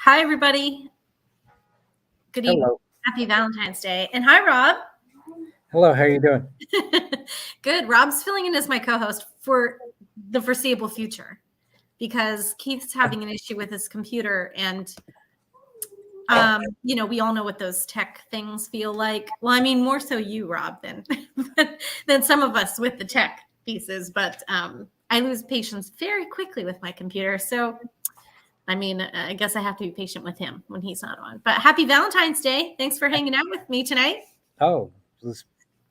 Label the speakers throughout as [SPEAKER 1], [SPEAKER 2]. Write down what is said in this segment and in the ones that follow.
[SPEAKER 1] Hi, everybody. Good evening.
[SPEAKER 2] Hello.
[SPEAKER 1] Happy Valentine's Day. And hi, Rob.
[SPEAKER 2] Hello, how are you doing?
[SPEAKER 1] Good. Rob's filling in as my co-host for the foreseeable future because Keith's having an issue with his computer. And, we all know what those tech things feel like. Well, I mean, more so you, Rob, than some of us with the tech pieces. But I lose patience very quickly with my computer. So I mean, I guess I have to be patient with him when he's not on. But happy Valentine's Day. Thanks for hanging out with me tonight.
[SPEAKER 2] Oh,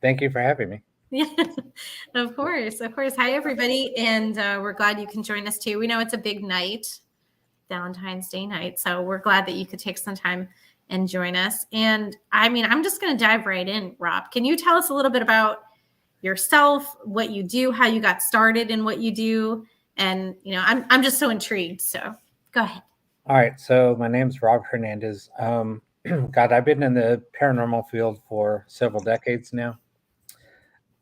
[SPEAKER 2] thank you for having me.
[SPEAKER 1] Yeah, of course. Of course. Hi, everybody. And we're glad you can join us too. We know it's a big night, Valentine's Day night. So we're glad that you could take some time and join us. And I mean, I'm just going to dive right in, Rob. Can you tell us a little bit about yourself, what you do, how you got started in what you do? And, I'm just so intrigued. So go ahead.
[SPEAKER 2] All right, so my name's Rob Hernandez. God, I've been in the paranormal field for several decades now.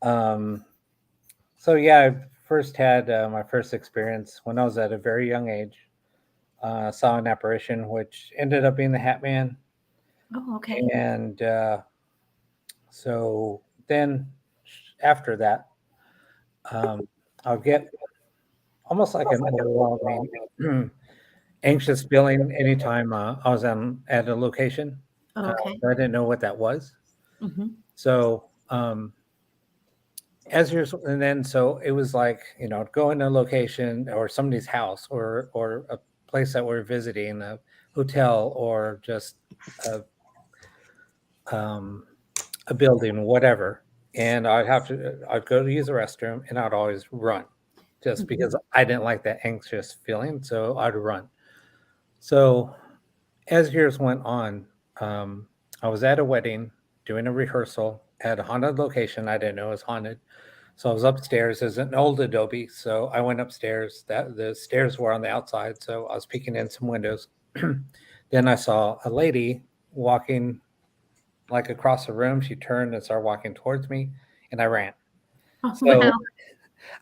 [SPEAKER 2] So yeah, I first had my first experience when I was at a very young age. Saw an apparition, which ended up being the Hat Man.
[SPEAKER 1] Oh, okay.
[SPEAKER 2] And so then after that, I'll get almost like an overwhelming anxious feeling anytime I was at a location.
[SPEAKER 1] Okay.
[SPEAKER 2] I didn't know what that was.
[SPEAKER 1] Mm-hmm.
[SPEAKER 2] So so it was like, go in a location or somebody's house or a place that we're visiting, a hotel or just a building, whatever. And I'd go to use the restroom and I'd always run just because I didn't like that anxious feeling. So I'd run. So as years went on, I was at a wedding doing a rehearsal at a haunted location. I didn't know it was haunted. So I was upstairs. There's an old adobe. So I went upstairs. The stairs were on the outside. So I was peeking in some windows. Then I saw a lady walking like across the room. She turned and started walking towards me, and I ran.
[SPEAKER 1] Oh,
[SPEAKER 2] So
[SPEAKER 1] wow.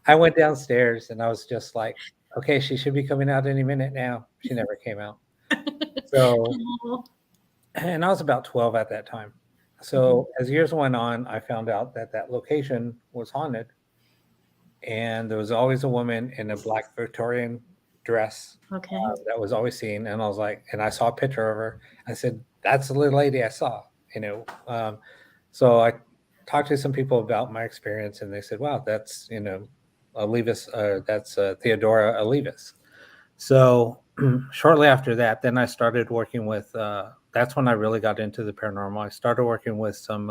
[SPEAKER 2] I went downstairs and I was just like, okay, she should be coming out any minute now. She never came out. So, and I was about 12 at that time. So as years went on, I found out that that location was haunted. And there was always a woman in a black Victorian dress
[SPEAKER 1] Okay.
[SPEAKER 2] that was always seen. And I was like, and I saw a picture of her. I said, that's the little lady I saw, So I talked to some people about my experience and they said, wow, that's, Olivas, that's Theodora Olivas. So shortly after that, then I started working with, that's when I really got into the paranormal. I started working with some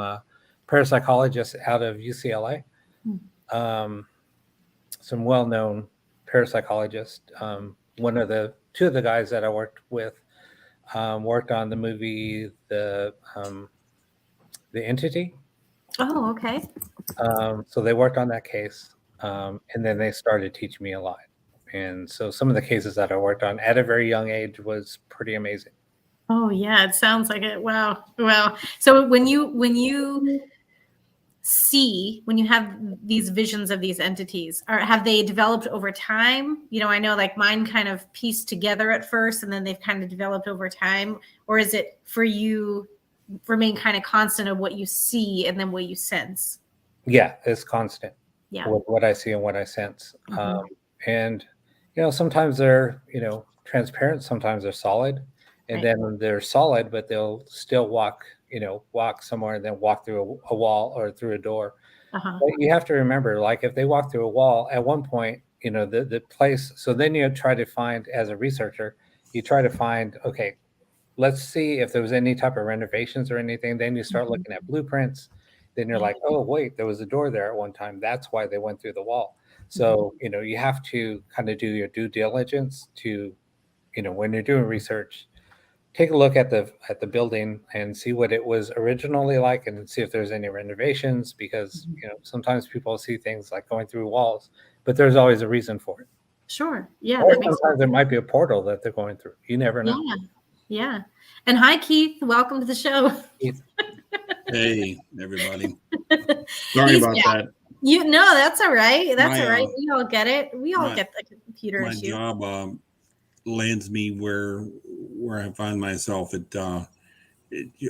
[SPEAKER 2] parapsychologists out of UCLA, some well-known parapsychologists. Two of the guys that I worked with worked on the movie, The Entity.
[SPEAKER 1] Oh, okay.
[SPEAKER 2] So they worked on that case. And then they started teaching me a lot. And so some of the cases that I worked on at a very young age was pretty amazing.
[SPEAKER 1] Oh, yeah. It sounds like it. Wow. Wow. So when you have these visions of these entities, have they developed over time? I know like mine kind of pieced together at first and then they've kind of developed over time. Or is it for you remain kind of constant of what you see and then what you sense?
[SPEAKER 2] Yeah, it's constant.
[SPEAKER 1] Yeah.
[SPEAKER 2] With what I see and what I sense. And, sometimes they're, transparent, sometimes they're solid. And
[SPEAKER 1] Right.
[SPEAKER 2] then they're solid, but they'll still walk somewhere and then walk through a wall or through a door.
[SPEAKER 1] Uh-huh.
[SPEAKER 2] But you have to remember, like if they walk through a wall at one point, the place. So then you try to find, as a researcher, okay, let's see if there was any type of renovations or anything. Then you start looking at blueprints. Then you're like, oh, wait, there was a door there at one time. That's why they went through the wall. So, you have to kind of do your due diligence to, when you're doing research, take a look at the building and see what it was originally like and see if there's any renovations, because, sometimes people see things like going through walls, but there's always a reason for it.
[SPEAKER 1] Sure. Yeah.
[SPEAKER 2] Or sometimes there might be a portal that they're going through. You never know.
[SPEAKER 1] Yeah. And hi, Keith. Welcome to the show.
[SPEAKER 2] Keith.
[SPEAKER 3] Hey, everybody. Sorry about that.
[SPEAKER 1] That's all right. That's all right. We all get it. We all get the computer
[SPEAKER 3] my
[SPEAKER 1] issue.
[SPEAKER 3] job lands me where where I find myself at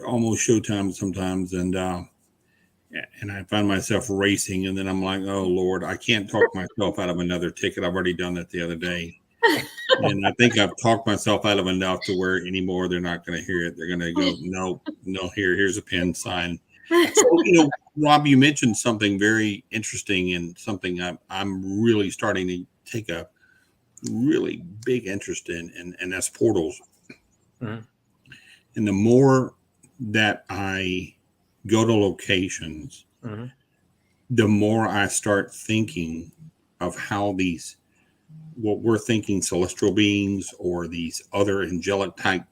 [SPEAKER 3] almost showtime sometimes, and I find myself racing, and then I'm like, oh Lord, I can't talk myself out of another ticket. I've already done that the other day. And I think I've talked myself out of enough to where anymore they're not going to hear it. They're going to go, no, here's a pen sign. So, Rob, you mentioned something very interesting and something I'm really starting to take a really big interest in, and that's portals.
[SPEAKER 2] Mm-hmm.
[SPEAKER 3] And the more that I go to locations,
[SPEAKER 2] Mm-hmm.
[SPEAKER 3] the more I start thinking of how what we're thinking celestial beings or these other angelic type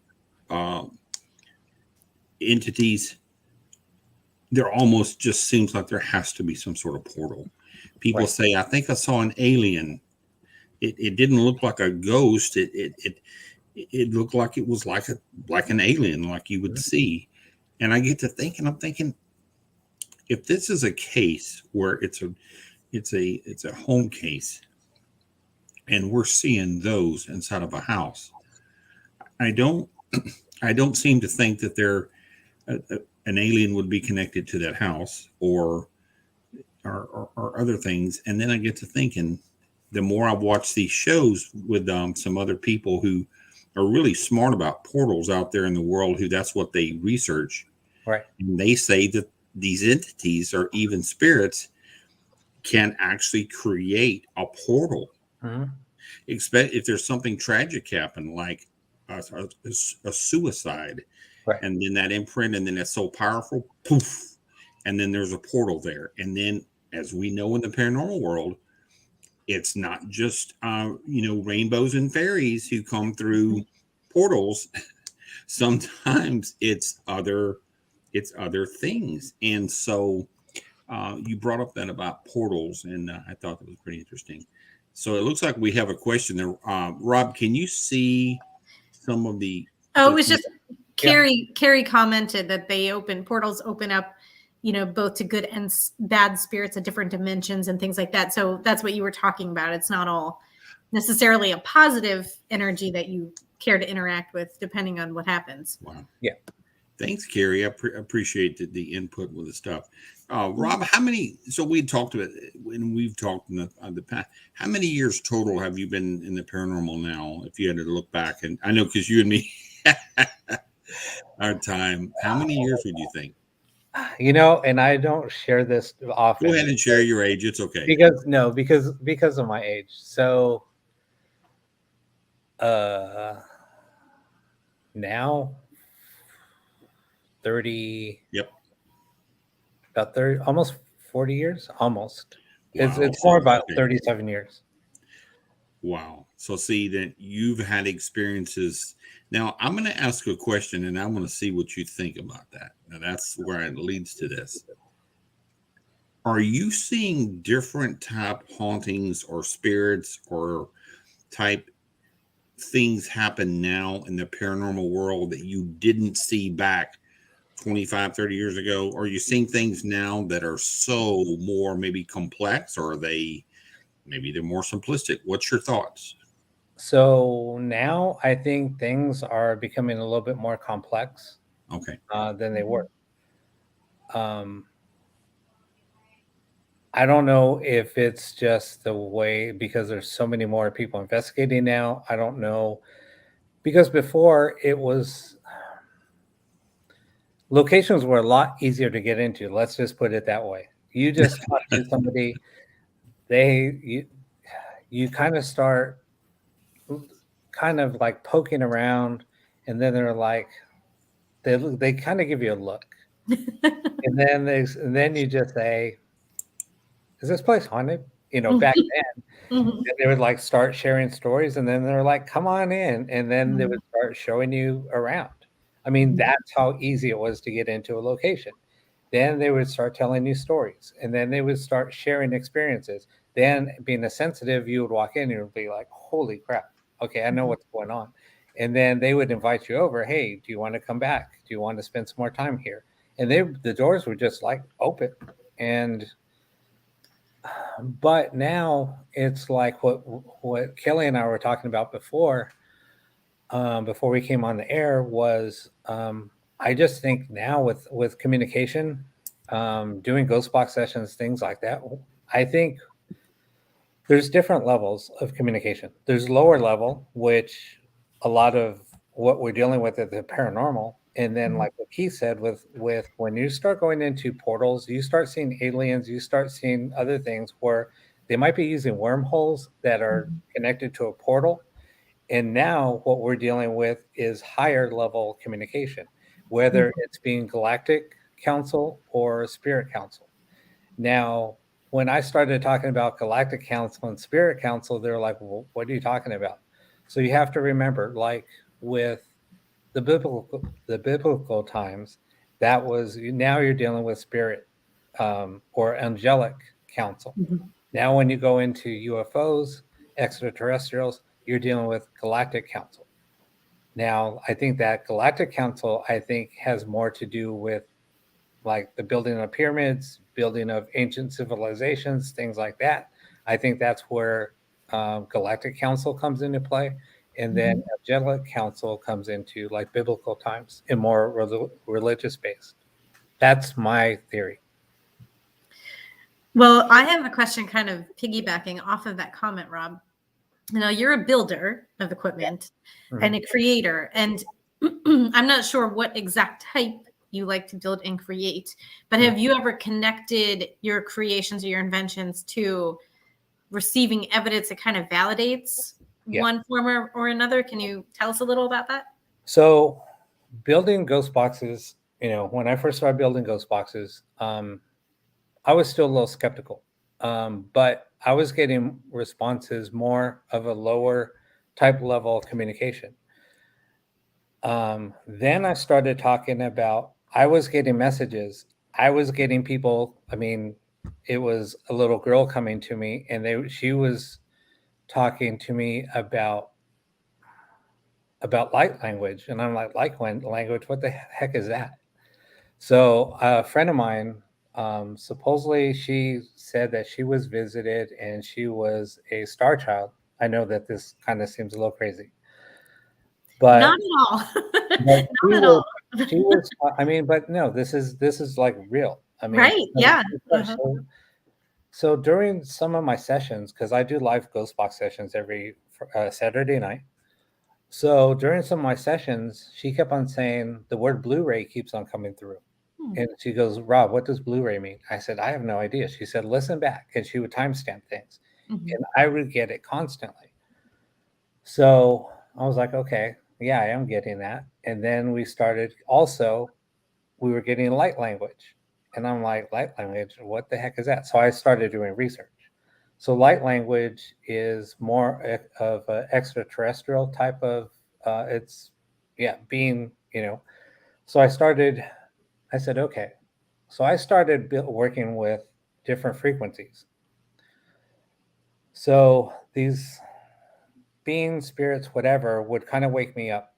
[SPEAKER 3] entities, there almost just seems like there has to be some sort of portal. People say, I think I saw an alien. It didn't look like a ghost. It looked like it was like an alien, like you would see. And I get to thinking, I'm thinking, if this is a case where it's a home case, and we're seeing those inside of a house, I don't seem to think that an alien would be connected to that house or other things. And then I get to thinking, the more I watch these shows with some other people who are really smart about portals out there in the world, who that's what they research.
[SPEAKER 2] Right.
[SPEAKER 3] And they say that these entities or even spirits can actually create a portal.
[SPEAKER 2] Mm-hmm.
[SPEAKER 3] Expect if there's something tragic happen, like a suicide, and then that imprint, and then it's so powerful, poof, and then there's a portal there. And then, as we know in the paranormal world, it's not just rainbows and fairies who come through portals. Sometimes it's other things. And so you brought up that about portals, and I thought that was pretty interesting. So it looks like we have a question there. Rob, can you see some of the?
[SPEAKER 1] Oh, it was just Carrie. Carrie commented that portals open up, both to good and bad spirits at different dimensions and things like that. So that's what you were talking about. It's not all necessarily a positive energy that you care to interact with, depending on what happens.
[SPEAKER 3] Wow.
[SPEAKER 2] Yeah.
[SPEAKER 3] Thanks, Carrie. I appreciate the input with the stuff. Rob, how many? So we talked about when we've talked in the past. How many years total have you been in the paranormal now? If you had to look back, and I know because you and me, our time. How many years would you think?
[SPEAKER 2] And I don't share this often.
[SPEAKER 3] Go ahead and share your age. It's okay.
[SPEAKER 2] Because of my age. So, now 30.
[SPEAKER 3] Yep.
[SPEAKER 2] About 30, almost 40 years. Almost.
[SPEAKER 3] Wow.
[SPEAKER 2] It's more about 37 years.
[SPEAKER 3] Wow. So see that you've had experiences. Now I'm going to ask a question, and I want to see what you think about that. Now that's where it leads to this. Are you seeing different type hauntings or spirits or type things happen now in the paranormal world that you didn't see back 25, 30 years ago? Are you seeing things now that are so more maybe complex, or they're more simplistic? What's your thoughts?
[SPEAKER 2] So now I think things are becoming a little bit more complex.
[SPEAKER 3] Okay.
[SPEAKER 2] Than they were. I don't know if it's just the way, because there's so many more people investigating now. I don't know, because before it was, locations were a lot easier to get into. Let's just put it that way. You just talk to somebody, you kind of start kind of like poking around, and then they're like, they kind of give you a look, and then you just say, is this place haunted? Back then, they would like start sharing stories, and then they're like, come on in. And then they would start showing you around. I mean, that's how easy it was to get into a location. Then they would start telling you stories, and then they would start sharing experiences. Then, being a sensitive, you would walk in and you would be like, holy crap. Okay, I know what's going on. And then they would invite you over. Hey, do you want to come back? Do you want to spend some more time here? And the doors were just like open. But now it's like what Kelly and I were talking about before. before we came on the air was I just think now with communication, doing ghost box sessions, things like that. I think there's different levels of communication. There's lower level, which a lot of what we're dealing with at the paranormal, and then like what Keith said, with when you start going into portals, you start seeing aliens, you start seeing other things where they might be using wormholes that are connected to a portal. And now what we're dealing with is higher level communication, whether it's being galactic council or spirit council. Now, when I started talking about galactic council and spirit council, they're like, well, what are you talking about? So you have to remember, like with the biblical times, that was now you're dealing with spirit or angelic council. Now, when you go into UFOs, extraterrestrials, you're dealing with galactic council. Now, I think that galactic council, I think, has more to do with like the building of pyramids, building of ancient civilizations, things like that. I think that's where galactic council comes into play. And then angelic council comes into like biblical times and more religious based. That's my theory.
[SPEAKER 1] Well, I have a question kind of piggybacking off of that comment, Rob. You're a builder of equipment and a creator, and I'm not sure what exact type you like to build and create, but have you ever connected your creations or your inventions to receiving evidence that kind of validates one form or another? Can you tell us a little about that?
[SPEAKER 2] So building ghost boxes, when I first started building ghost boxes, I was still a little skeptical, but I was getting responses more of a lower type level communication. Then I started talking about, I was getting messages. I was getting people, I mean, it was a little girl coming to me and she was talking to me about light language. And I'm like, light language, what the heck is that? So a friend of mine, supposedly she said that she was visited and she was a star child. I know that this kind of seems a little crazy, but
[SPEAKER 1] Not at all.
[SPEAKER 2] but
[SPEAKER 1] Not at all.
[SPEAKER 2] she was. I mean, but no, this is like real. I mean,
[SPEAKER 1] Right. Yeah.
[SPEAKER 2] so during some of my sessions, because I do live ghost box sessions every Saturday night. So during some of my sessions, she kept on saying the word Blu-ray keeps on coming through. And she goes, Rob, what does Blu-ray mean? I said, I have no idea. She said, listen back. And she would timestamp things. And I would get it constantly. So I was like, okay, yeah, I am getting that. And then we were getting light language. And I'm like, light language, what the heck is that? So I started doing research. So light language is more of an extraterrestrial type of, being, So I said, okay. So I started working with different frequencies. So these beings, spirits, whatever, would kind of wake me up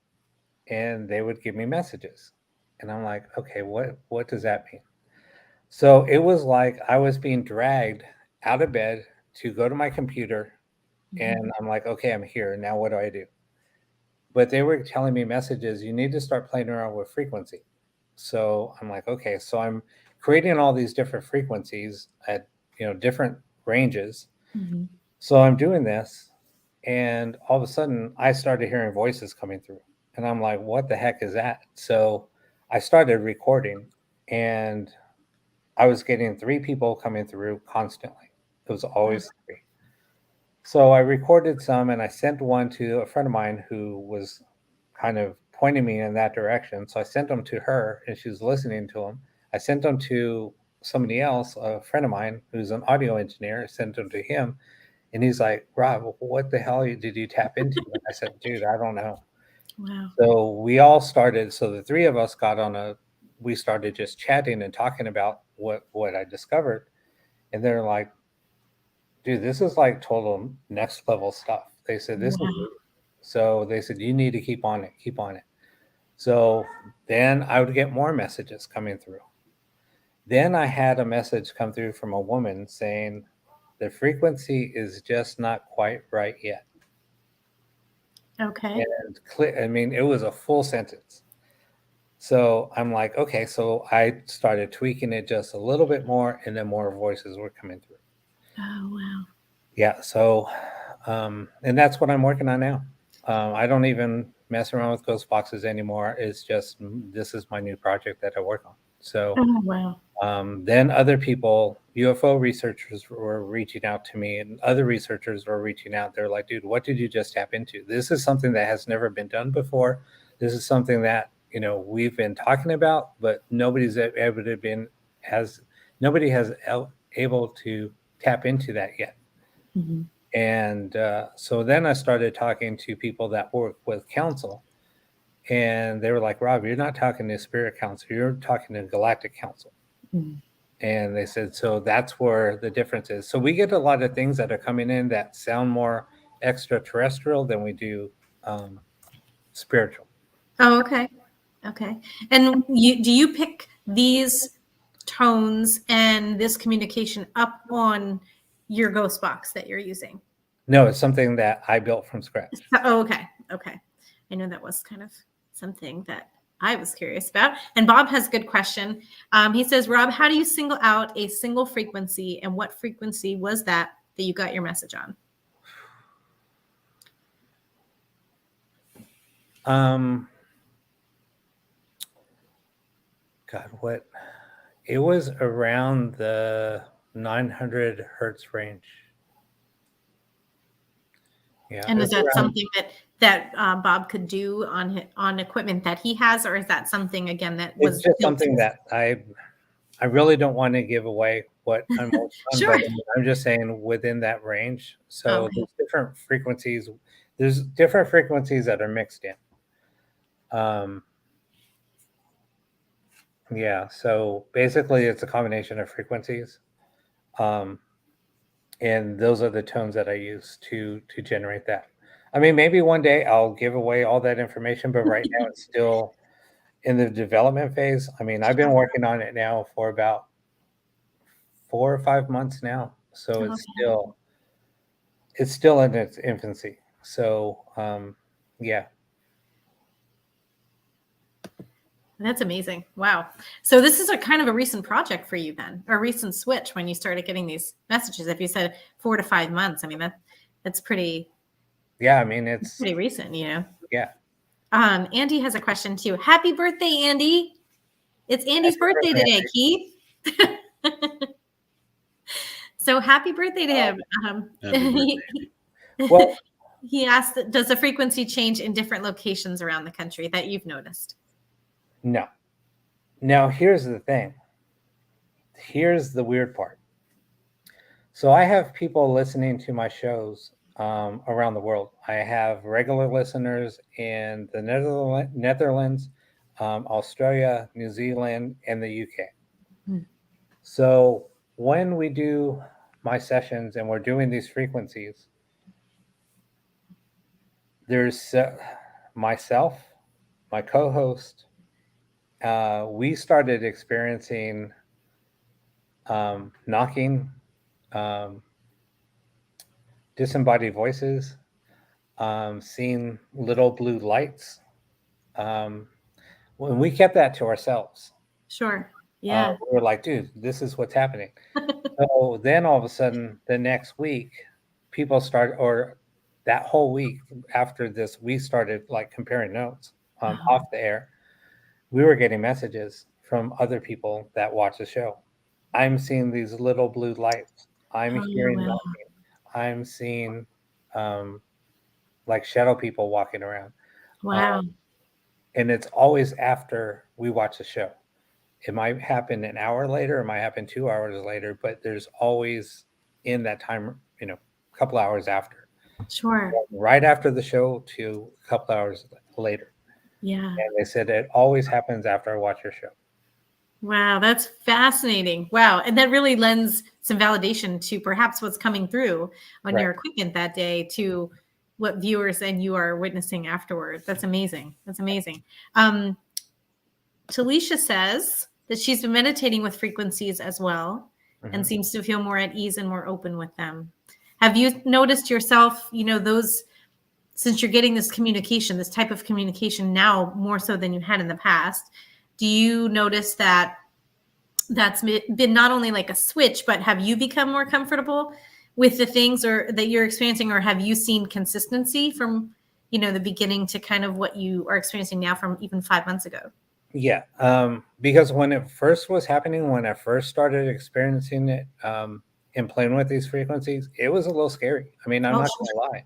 [SPEAKER 2] and they would give me messages. And I'm like, okay, what does that mean? So it was like I was being dragged out of bed to go to my computer and I'm like, okay, I'm here. Now what do I do? But they were telling me messages, you need to start playing around with frequency. So I'm like, okay, so I'm creating all these different frequencies at different ranges. So I'm doing this, and all of a sudden I started hearing voices coming through. And I'm like, what the heck is that? So I started recording, and I was getting 3 people coming through constantly. It was always 3. So I recorded some and I sent one to a friend of mine who was kind of pointing me in that direction. So I sent them to her and she was listening to them. I sent them to somebody else, a friend of mine who's an audio engineer. I sent them to him and he's like, Rob, what the hell did you tap into? And I said, dude, I don't know.
[SPEAKER 1] Wow.
[SPEAKER 2] So we all started. So the 3 of us we started just chatting and talking about what I discovered. And they're like, dude, this is like total next level stuff. They said, so they said, you need to keep on it, keep on it. So then I would get more messages coming through. Then I had a message come through from a woman saying, the frequency is just not quite right yet.
[SPEAKER 1] Okay.
[SPEAKER 2] and I mean, it was a full sentence. So I'm like, okay, so I started tweaking it just a little bit more, and then more voices were coming through.
[SPEAKER 1] Oh, wow.
[SPEAKER 2] Yeah. So, and that's what I'm working on now. I don't even mess around with ghost boxes anymore. It's just this is my new project that I work on. So
[SPEAKER 1] Oh, wow.
[SPEAKER 2] then other people, UFO researchers, were reaching out to me, and other researchers were reaching out. They're like, "Dude, what did you just tap into? This is something that has never been done before. This is something that we've been talking about, but nobody's able to been has nobody has able to tap into that yet."
[SPEAKER 1] Mhm.
[SPEAKER 2] And so then I started talking to people that work with council, and they were like, "Rob, you're not talking to Spirit Council. You're talking to Galactic Council."
[SPEAKER 1] Mm.
[SPEAKER 2] And they said, so that's where the difference is. So we get a lot of things that are coming in that sound more extraterrestrial than we do spiritual.
[SPEAKER 1] Oh, okay. Okay. And do you pick these tones and this communication up on your ghost box that you're using?
[SPEAKER 2] No, it's something that I built from scratch.
[SPEAKER 1] Oh, okay. Okay. I know that was kind of something that I was curious about. And Bob has a good question. He says, Rob, how do you single out a single frequency, and what frequency was that you got your message on?
[SPEAKER 2] God, what? It was around the 900 hertz range. Yeah.
[SPEAKER 1] And is that
[SPEAKER 2] around,
[SPEAKER 1] something that Bob could do on equipment that he has, or is that something again that was
[SPEAKER 2] it's just
[SPEAKER 1] built
[SPEAKER 2] something
[SPEAKER 1] in?
[SPEAKER 2] that I really don't want to give away what I'm working on,
[SPEAKER 1] Sure.
[SPEAKER 2] but I'm just saying within that range. So
[SPEAKER 1] Okay.
[SPEAKER 2] there's different frequencies. There's different frequencies that are mixed in. Yeah. So basically, it's a combination of frequencies, um, and those are the tones that I use to generate that. I mean, maybe one day I'll give away all that information, but right now it's still in the development phase. I mean, I've been working on it now for about 4 or 5 months now, so
[SPEAKER 1] Okay.
[SPEAKER 2] it's still in its infancy. So yeah.
[SPEAKER 1] That's amazing. Wow. So this is a kind of a recent project for you then, a recent switch when you started getting these messages. If you said 4 to 5 months, I mean that's pretty
[SPEAKER 2] Yeah, I mean it's
[SPEAKER 1] recent, you know.
[SPEAKER 2] yeah.
[SPEAKER 1] Andy has a question too. Happy birthday, Andy. It's Andy's
[SPEAKER 2] Happy
[SPEAKER 1] birthday
[SPEAKER 2] birthday,
[SPEAKER 1] today, Keith. So happy birthday to him.
[SPEAKER 3] Happy birthday.
[SPEAKER 2] Well,
[SPEAKER 1] He asked, does the frequency change in different locations around the country that you've noticed?
[SPEAKER 2] no. Now here's the thing. Here's the weird part. So I have people listening to my shows around the world. I have regular listeners in the Netherlands, Australia, New Zealand, and the UK.
[SPEAKER 1] Hmm.
[SPEAKER 2] So when we do my sessions and we're doing these frequencies, there's myself, my co-host. We started experiencing knocking, um, disembodied voices, seeing little blue lights. When we kept that to ourselves,
[SPEAKER 1] Sure. Yeah.
[SPEAKER 2] we were like, dude, this is what's happening. So then all of a sudden, the next week, people start, or that whole week after this, we started like comparing notes off the air. We were getting messages from other people that watch the show. I'm seeing these little blue lights. I'm
[SPEAKER 1] Oh,
[SPEAKER 2] hearing
[SPEAKER 1] wow.
[SPEAKER 2] knocking. I'm seeing like shadow people walking around.
[SPEAKER 1] Wow.
[SPEAKER 2] And it's always after we watch the show. It might happen an hour later, it might happen 2 hours later, but there's always in that time, a couple hours after.
[SPEAKER 1] Sure.
[SPEAKER 2] Right after the show to a couple hours later.
[SPEAKER 1] Yeah.
[SPEAKER 2] And they said it always happens after I watch your show.
[SPEAKER 1] Wow, that's fascinating. Wow. And that really lends some validation to perhaps what's coming through on
[SPEAKER 2] Right.
[SPEAKER 1] your equipment that day to what viewers and you are witnessing afterwards. That's amazing. That's amazing. Talisha says that she's been meditating with frequencies as well and seems to feel more at ease and more open with them. Have you noticed yourself, those since you're getting this communication, this type of communication now more so than you had in the past, do you notice that that's been not only like a switch, but have you become more comfortable with the things or that you're experiencing, or have you seen consistency from, the beginning to kind of what you are experiencing now from even 5 months ago?
[SPEAKER 2] Yeah, because when it first was happening, when I first started experiencing it, and playing with these frequencies, it was a little scary. I mean, I'm not
[SPEAKER 1] sure.
[SPEAKER 2] gonna lie,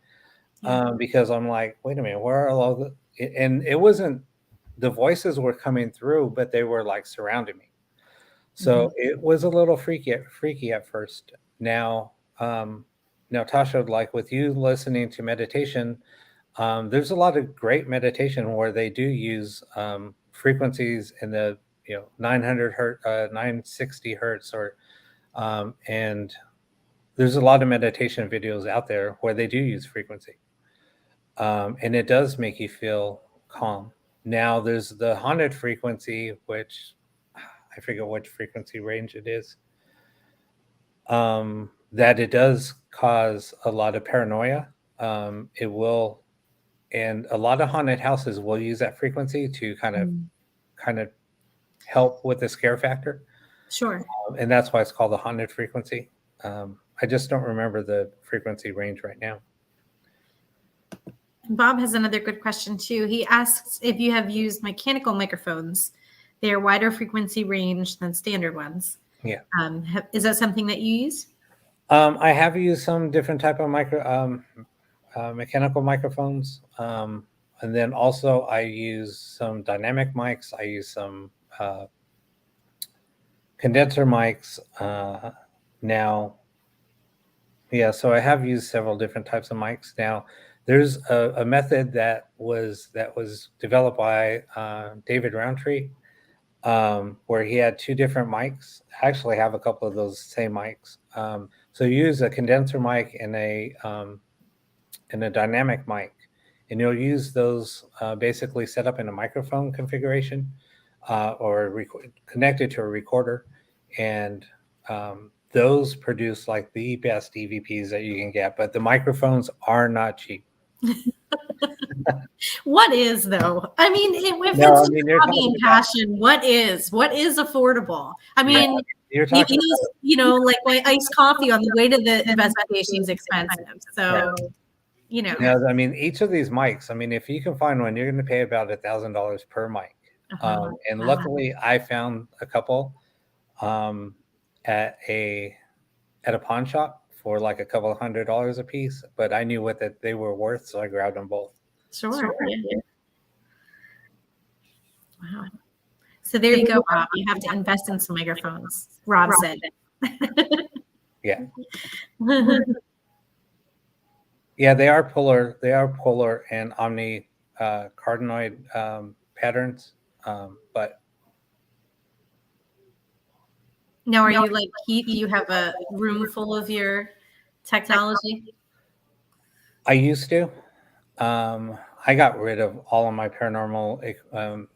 [SPEAKER 1] Yeah.
[SPEAKER 2] because I'm like, wait a minute, where are all and it wasn't the voices were coming through, but they were like surrounding me. So it was a little freaky at first. Now, now Tasha, like with you listening to meditation, there's a lot of great meditation where they do use frequencies in the 900 hertz, 960 hertz, or and there's a lot of meditation videos out there where they do use frequency, and it does make you feel calm. Now there's the haunted frequency, which I forget which frequency range it is. That it does cause a lot of paranoia. It will, and a lot of haunted houses will use that frequency to kind of help with the scare factor,
[SPEAKER 1] Sure.
[SPEAKER 2] and that's why it's called the haunted frequency. I just don't remember the frequency range right now.
[SPEAKER 1] Bob has another good question too. He asks if you have used mechanical microphones. They are wider frequency range than standard ones.
[SPEAKER 2] Yeah.
[SPEAKER 1] Is that something that you use?
[SPEAKER 2] I have used some different type of mechanical microphones, and then also I use some dynamic mics. I use some condenser mics now. Yeah, so I have used several different types of mics. Now, there's a method that was developed by David Roundtree, where he had two different mics. I actually have a couple of those same mics. So you use a condenser mic and a dynamic mic, and you'll use those basically set up in a microphone configuration, or connected to a recorder, and those produce like the best EVPs that you can get. But the microphones are not cheap.
[SPEAKER 1] What is though? I mean, if
[SPEAKER 2] No,
[SPEAKER 1] it's
[SPEAKER 2] I mean, you're
[SPEAKER 1] hobby
[SPEAKER 2] talking
[SPEAKER 1] and
[SPEAKER 2] about,
[SPEAKER 1] passion, what is affordable? I mean,
[SPEAKER 2] you're
[SPEAKER 1] it
[SPEAKER 2] talking
[SPEAKER 1] is, like my iced coffee on the way to the investigation is expensive. So,
[SPEAKER 2] Yeah, I mean, each of these mics, I mean, if you can find one, you're going to pay about $1,000 per mic. And
[SPEAKER 1] wow.
[SPEAKER 2] luckily, I found a couple at a pawn shop for like a couple of $100 a piece, but I knew what that they were worth, so I grabbed them both.
[SPEAKER 1] Sure. Yeah. Wow. So there you go, Rob. You have to invest in some microphones, Rob said.
[SPEAKER 2] Yeah. Yeah, they are polar and omni cardioid patterns, but
[SPEAKER 1] Now, are you like Keith? Do you have a room full of your technology?
[SPEAKER 2] I used to. I got rid of all of my paranormal,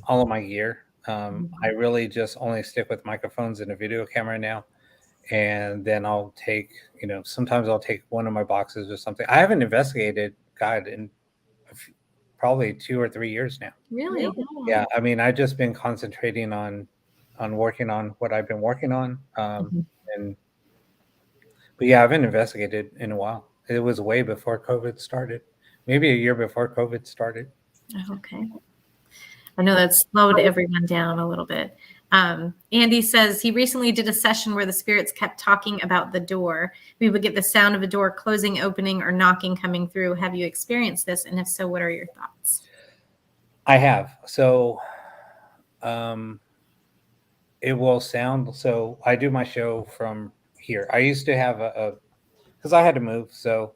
[SPEAKER 2] all of my gear. I really just only stick with microphones and a video camera now. And then I'll take, sometimes I'll take one of my boxes or something. I haven't investigated, God, in probably 2 or 3 years now.
[SPEAKER 1] Really?
[SPEAKER 2] Yeah. I mean, I've just been concentrating on working on what I've been working on. But yeah, I haven't investigated in a while. It was way before COVID started, maybe a year before COVID started.
[SPEAKER 1] Okay. I know that slowed everyone down a little bit. Andy says he recently did a session where the spirits kept talking about the door. We would get the sound of a door closing, opening, or knocking coming through. Have you experienced this? And if so, what are your thoughts?
[SPEAKER 2] I have. So it will sound, so I do my show from here. I used to have because I had to move. So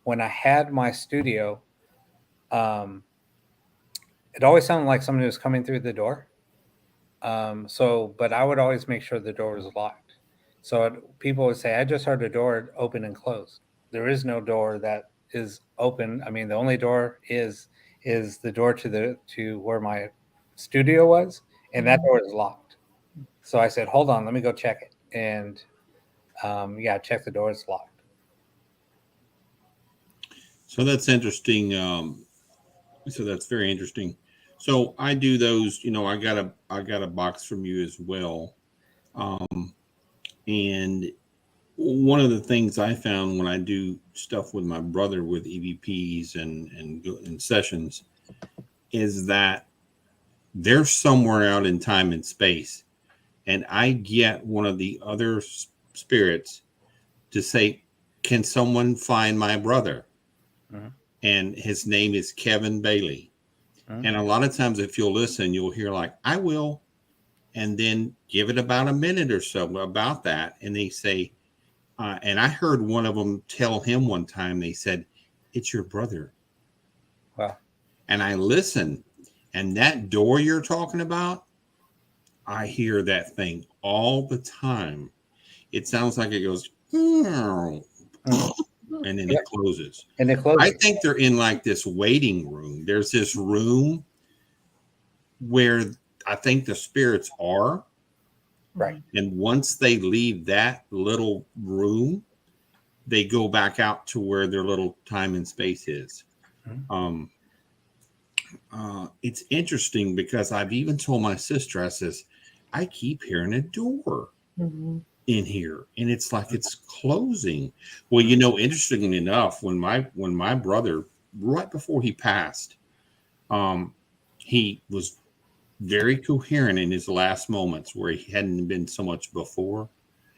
[SPEAKER 2] when I had my studio, it always sounded like somebody was coming through the door. But I would always make sure the door was locked. So people would say, I just heard a door open and close. There is no door that is open. I mean, the only door is the door to where my studio was, and that door is locked. So I said, hold on, let me go check it. And check the door is locked.
[SPEAKER 3] So that's interesting. So that's very interesting. So I do those. I got a box from you as well. And one of the things I found when I do stuff with my brother with EVPs and sessions is that they're somewhere out in time and space, and I get one of the other spirits to say, "Can someone find my brother?"
[SPEAKER 2] Mhm.
[SPEAKER 3] And his name is Kevin Bailey.
[SPEAKER 2] Mhm.
[SPEAKER 3] And a lot of times, if you'll listen, you'll hear like, "I will," and then give it about a minute or so about that, and they say, and I heard one of them tell him one time, they said, "It's your brother."
[SPEAKER 2] Wow.
[SPEAKER 3] And I listened, and that door you're talking about, I hear that thing all the time. It sounds like it goes, "Meow,"
[SPEAKER 2] Mhm.
[SPEAKER 3] and then
[SPEAKER 2] Yep.
[SPEAKER 3] it closes.
[SPEAKER 2] And it
[SPEAKER 3] I
[SPEAKER 2] closes.
[SPEAKER 3] think they're in like this waiting room. There's this room where I think the spirits are.
[SPEAKER 2] Right.
[SPEAKER 3] And once they leave that little room, they go back out to where their little time and space is.
[SPEAKER 2] Mhm.
[SPEAKER 3] It's interesting because I've even told my sister, I says, I keep hearing a door
[SPEAKER 1] Mhm.
[SPEAKER 3] in here, and it's like it's closing. Well, interestingly enough, when my brother, right before he passed, he was very coherent in his last moments where he hadn't been so much before.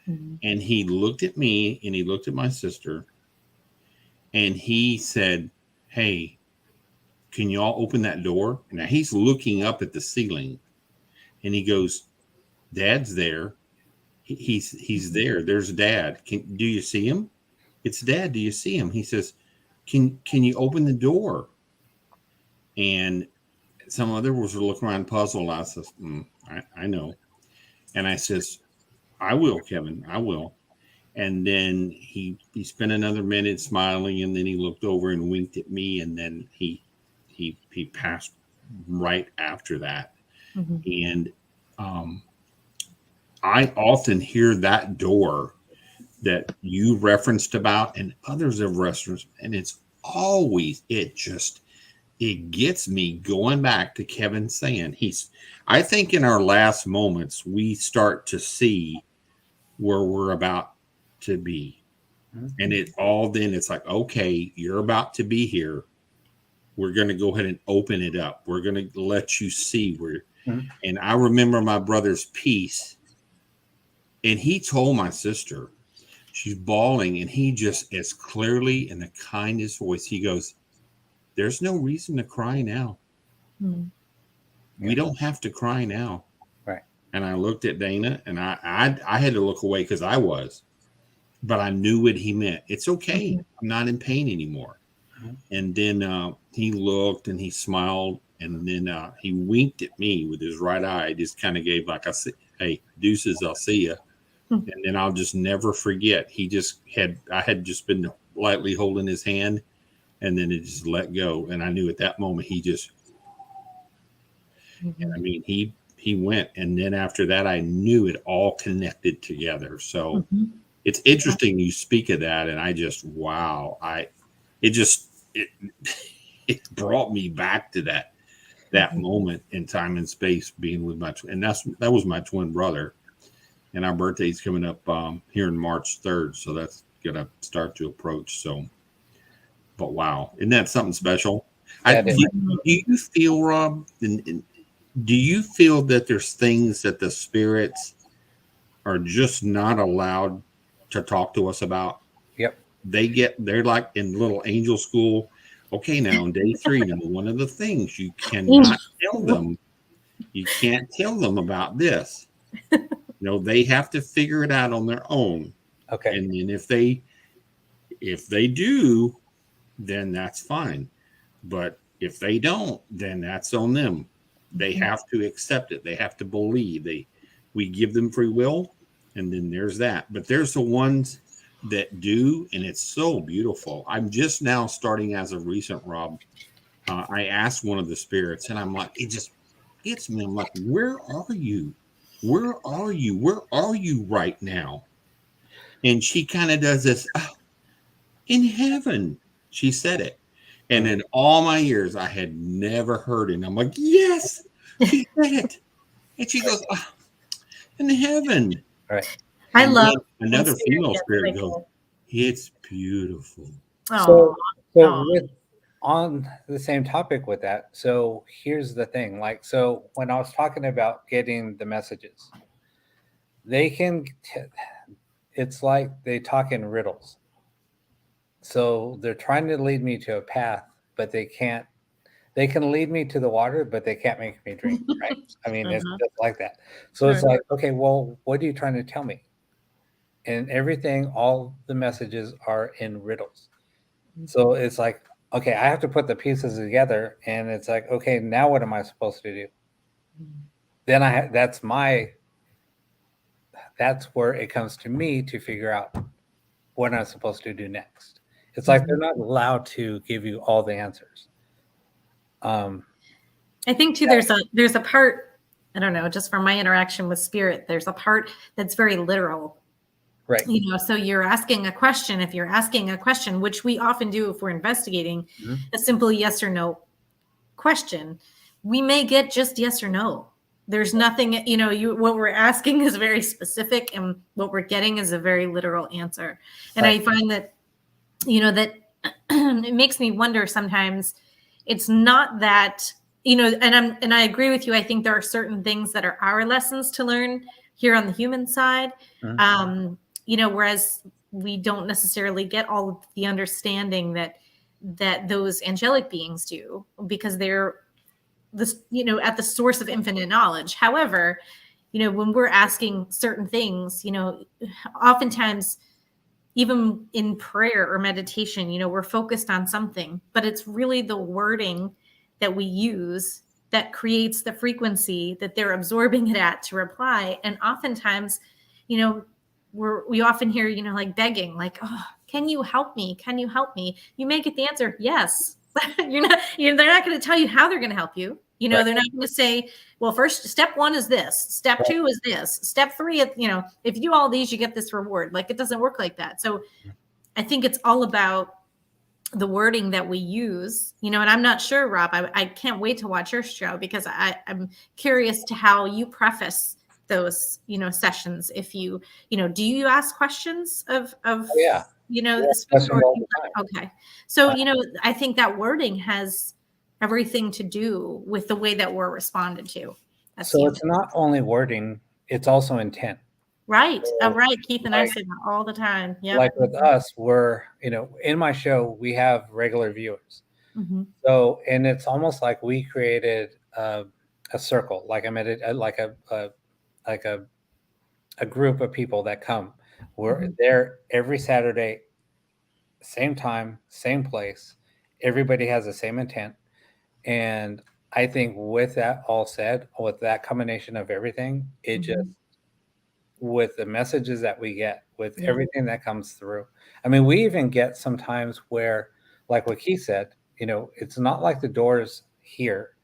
[SPEAKER 1] Mhm.
[SPEAKER 3] And he looked at me and he looked at my sister and he said, "Hey, can y'all open that door?" And now he's looking up at the ceiling and he goes, "Dad's there. He's there. There's Dad. Do you see him? It's Dad. Do you see him?" He says, "Can you open the door?" And some others were looking around puzzled. I says, I know. And I says, "I will, Kevin. I will." And then he spent another minute smiling, and then he looked over and winked at me, and then he passed right after that.
[SPEAKER 1] Mhm.
[SPEAKER 3] And um, I often hear that door that you referenced about, and others have referenced, and it's always it gets me going back to Kevin saying I think in our last moments we start to see where we're about to be.
[SPEAKER 2] Mhm.
[SPEAKER 3] And it's like, okay, you're about to be here. We're going to go ahead and open it up. We're going to let you see where.
[SPEAKER 2] Mhm.
[SPEAKER 3] And I remember my brother's piece, and he told my sister, she's bawling, and he just, as clearly in the kindest voice, he goes, "There's no reason to cry now.
[SPEAKER 1] Mhm.
[SPEAKER 3] We
[SPEAKER 2] Yeah.
[SPEAKER 3] don't have to cry now."
[SPEAKER 2] Right.
[SPEAKER 3] And I looked at Dana, and I had to look away because I was, but I knew what he meant. It's okay.
[SPEAKER 1] Mhm.
[SPEAKER 3] I'm not in pain anymore.
[SPEAKER 2] Mhm.
[SPEAKER 3] And then he looked and he smiled, and then he winked at me with his right eye. Just kind of gave like, "Hey, deuces, I'll see you."
[SPEAKER 1] Mhm.
[SPEAKER 3] And then I'll just never forget. I had just been lightly holding his hand, and then it just let go. And I knew at that moment I
[SPEAKER 1] Mhm.
[SPEAKER 3] mean, he went. And then after that, I knew it all connected together. So
[SPEAKER 1] Mhm.
[SPEAKER 3] it's interesting you speak of that, and I just, wow, it just, it, it brought me back to that
[SPEAKER 1] Mhm.
[SPEAKER 3] moment in time and space being with and that was my twin brother, and our birthday's coming up here in March 3rd, so that's gonna start to approach. So, but wow, isn't that something special?
[SPEAKER 2] That is.
[SPEAKER 3] Do you feel, Rob, do you feel that there's things that the spirits are just not allowed to talk to us about?
[SPEAKER 2] Yep.
[SPEAKER 3] They're like in little angel school. Okay, now on day 3, one of the things you cannot
[SPEAKER 1] Mhm.
[SPEAKER 3] tell them, you can't tell them about this. They have to figure it out on their own.
[SPEAKER 2] Okay.
[SPEAKER 3] And then if they do, then that's fine. But if they don't, then that's on them. They have to accept it. They have to believe. We give them free will, and then there's that. But there's the ones that do, and it's so beautiful. I'm just now starting as of recent, Rob. I asked one of the spirits, and I'm like, it just gets me. I'm like, where are you? Where are you? Where are you right now? And she kind of does this, "Oh, in heaven." She said it. And in all my years, I had never heard it. And I'm like, yes, she said it. And she goes, oh, in heaven.
[SPEAKER 2] Right.
[SPEAKER 1] I
[SPEAKER 3] And
[SPEAKER 1] love
[SPEAKER 3] then another
[SPEAKER 1] spirit
[SPEAKER 3] female
[SPEAKER 1] gets
[SPEAKER 3] spirit
[SPEAKER 1] like
[SPEAKER 3] goes, it's beautiful.
[SPEAKER 1] oh,
[SPEAKER 2] So with on the same topic with that, so here's the thing. Like, so when I was talking about getting the messages, they can, it's like they talk in riddles. So they're trying to lead me to a path, but they can't. They can lead me to the water, but they can't make me drink, right? I mean, it's
[SPEAKER 1] Uh-huh.
[SPEAKER 2] just like that. So it's
[SPEAKER 1] Right.
[SPEAKER 2] like, okay, well, what are you trying to tell me? And everything, all the messages are in riddles. So it's like, okay, I have to put the pieces together, and it's like, okay, now what am I supposed to do? Then that's where it comes to me to figure out what I'm supposed to do next. It's like they're not allowed to give you all the answers.
[SPEAKER 1] I think too there's a part, I don't know, just from my interaction with spirit, there's a part that's very literal.
[SPEAKER 2] Right.
[SPEAKER 1] You know, so you're asking a question, if you're asking a question, which we often do if we're investigating,
[SPEAKER 2] Mhm.
[SPEAKER 1] a simple yes or no question, we may get just yes or no. There's nothing, you know, what we're asking is very specific, and what we're getting is a very literal answer. And
[SPEAKER 2] Right.
[SPEAKER 1] I find that, you know, that it makes me wonder sometimes. It's not that, you know, and I agree with you. I think there are certain things that are our lessons to learn here on the human side.
[SPEAKER 2] Mhm.
[SPEAKER 1] You know, whereas we don't necessarily get all of the understanding that those angelic beings do, because they're this, you know, at the source of infinite knowledge. However, you know, when we're asking certain things, you know, oftentimes even in prayer or meditation, you know, we're focused on something, but it's really the wording that we use that creates the frequency that they're absorbing it at to reply. And oftentimes, you know, we often hear, you know, like begging, like, oh, can you help me? Can you help me? You may get the answer, yes. They're not going to tell you how they're going to help you. You know,
[SPEAKER 2] Right.
[SPEAKER 1] they're not going to say, well, first step 1 is this, step
[SPEAKER 2] Right.
[SPEAKER 1] 2 is this, step 3, you know, if you do all these, you get this reward. Like, it doesn't work like that. So I think it's all about the wording that we use, you know, and I'm not sure, Rob, I can't wait to watch your show, because I'm curious to how you preface those, you know, sessions. If you know, do you ask questions of,
[SPEAKER 2] Oh, yeah.
[SPEAKER 1] you know,
[SPEAKER 2] Yeah,
[SPEAKER 1] the spirit,
[SPEAKER 2] questions
[SPEAKER 1] or
[SPEAKER 2] all the time.
[SPEAKER 1] okay. So, you know, I think that wording has everything to do with the way that we're responded to as
[SPEAKER 2] So
[SPEAKER 1] humans.
[SPEAKER 2] it's not only wording, it's also intent.
[SPEAKER 1] Right.
[SPEAKER 2] So,
[SPEAKER 1] Right. Keith and I
[SPEAKER 2] like
[SPEAKER 1] say that all the time. Yep.
[SPEAKER 2] like with us, we're, you know, in my show, we have regular viewers.
[SPEAKER 1] Mhm.
[SPEAKER 2] So, and it's almost like we created a circle, like like a group of people that come. We're
[SPEAKER 1] Mhm.
[SPEAKER 2] there every Saturday, same time, same place. Everybody has the same intent. And I think with that all said, with that combination of everything, it just,
[SPEAKER 1] Mhm.
[SPEAKER 2] with the messages that we get, with
[SPEAKER 1] Yeah.
[SPEAKER 2] everything that comes through. I mean, we even get sometimes where, like what he said, you know, it's not like the doors here.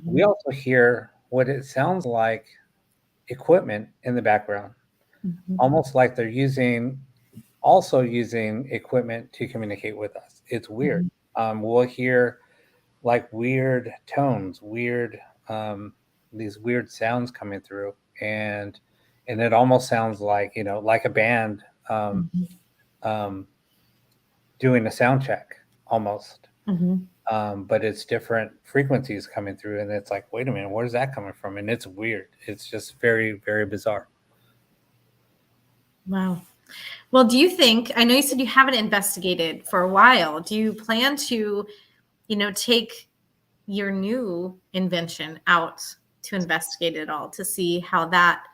[SPEAKER 2] We
[SPEAKER 1] Mhm.
[SPEAKER 2] also hear what it sounds like equipment in the background,
[SPEAKER 1] Mhm.
[SPEAKER 2] almost like they're also using equipment to communicate with us. It's weird.
[SPEAKER 1] Mhm.
[SPEAKER 2] We'll hear like weird tones, these weird sounds coming through, and it almost sounds like, you know, like a band
[SPEAKER 1] Mhm.
[SPEAKER 2] um, doing a sound check almost.
[SPEAKER 1] Mhm.
[SPEAKER 2] But it's different frequencies coming through, and it's like, wait a minute, where's that coming from? And it's weird. It's just very, very bizarre.
[SPEAKER 1] Wow. Well, do you think, I know you said you haven't investigated for a while. Do you plan to, you know, take your new invention out to investigate it all, to see how that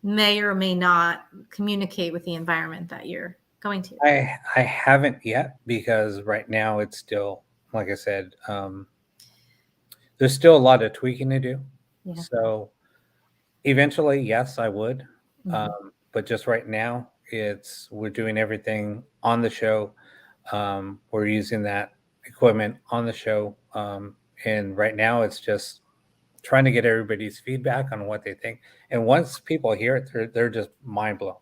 [SPEAKER 1] may or may not communicate with the environment that you're going to?
[SPEAKER 2] I haven't yet, because right now it's still, like I said, there's still a lot of tweaking to do.
[SPEAKER 1] Yeah.
[SPEAKER 2] So eventually, yes, I would.
[SPEAKER 1] Mhm.
[SPEAKER 2] But just right now, we're doing everything on the show. We're using that equipment on the show. And right now, it's just trying to get everybody's feedback on what they think. And once people hear it, they're just mind blown.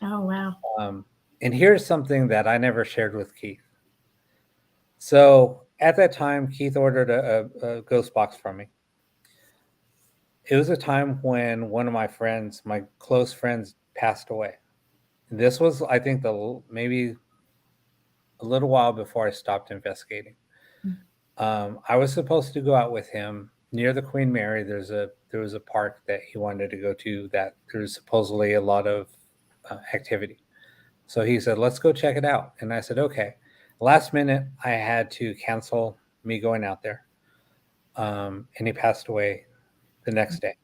[SPEAKER 1] Oh, wow.
[SPEAKER 2] And here's something that I never shared with Keith. So at that time, Keith ordered a ghost box from me. It was a time when one of my friends, my close friends, passed away. This was, I think, maybe a little while before I stopped investigating. I was supposed to go out with him near the Queen Mary. There was a park that he wanted to go to that there's supposedly a lot of activity. So he said, "Let's go check it out." And I said, "Okay." Last minute, I had to cancel me going out there, and he passed away the next day.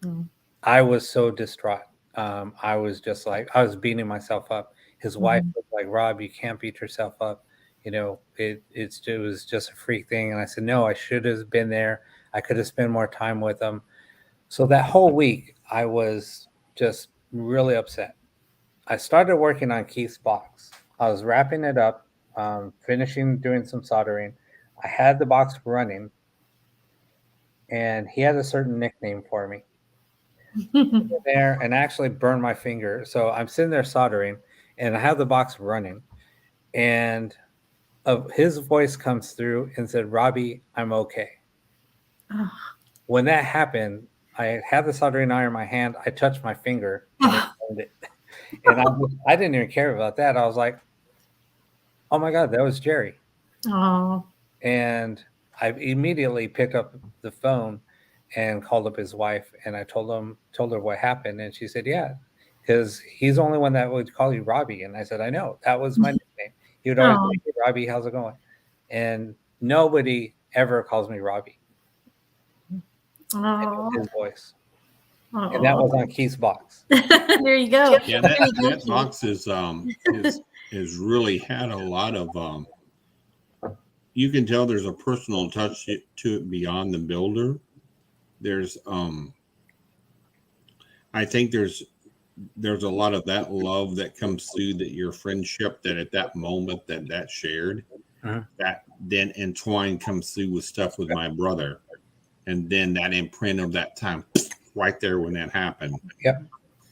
[SPEAKER 1] Mm.
[SPEAKER 2] I was so distraught. I was just like, I was beating myself up. His wife was like, "Rob, you can't beat yourself up. You know, it was just a freak thing." And I said, "No, I should have been there. I could have spent more time with him." So that whole week, I was just really upset. I started working on Keith's box. I was wrapping it up, finishing doing some soldering. I had the box running, and he had a certain nickname for me. There and actually burned my finger. So I'm sitting there soldering, and I have the box running, and his voice comes through and said, "Robbie, I'm okay."
[SPEAKER 1] Oh.
[SPEAKER 2] When that happened, I had the soldering iron in my hand. I touched my finger, and it burned it. And I didn't even care about that. I was like, "Oh my God, that was Jerry."
[SPEAKER 1] Oh.
[SPEAKER 2] And I immediately picked up the phone and called up his wife, and I told her what happened, and she said, "Yeah, because he's the only one that would call you Robbie." And I said, "I know, that was my nickname. He would always say, 'Hey, Robbie, how's it going?'" And nobody ever calls me Robbie.
[SPEAKER 1] Oh.
[SPEAKER 2] His voice,
[SPEAKER 1] Oh.
[SPEAKER 2] and that was on Keith's box.
[SPEAKER 1] There you go.
[SPEAKER 3] Yeah, that box is really had a lot of you can tell there's a personal touch to it beyond the builder. There's I think there's a lot of that love that comes through, that your friendship, that at that moment that shared, that then entwined comes through with stuff with my brother, and then that imprint of that time right there when that happened.
[SPEAKER 2] Yep.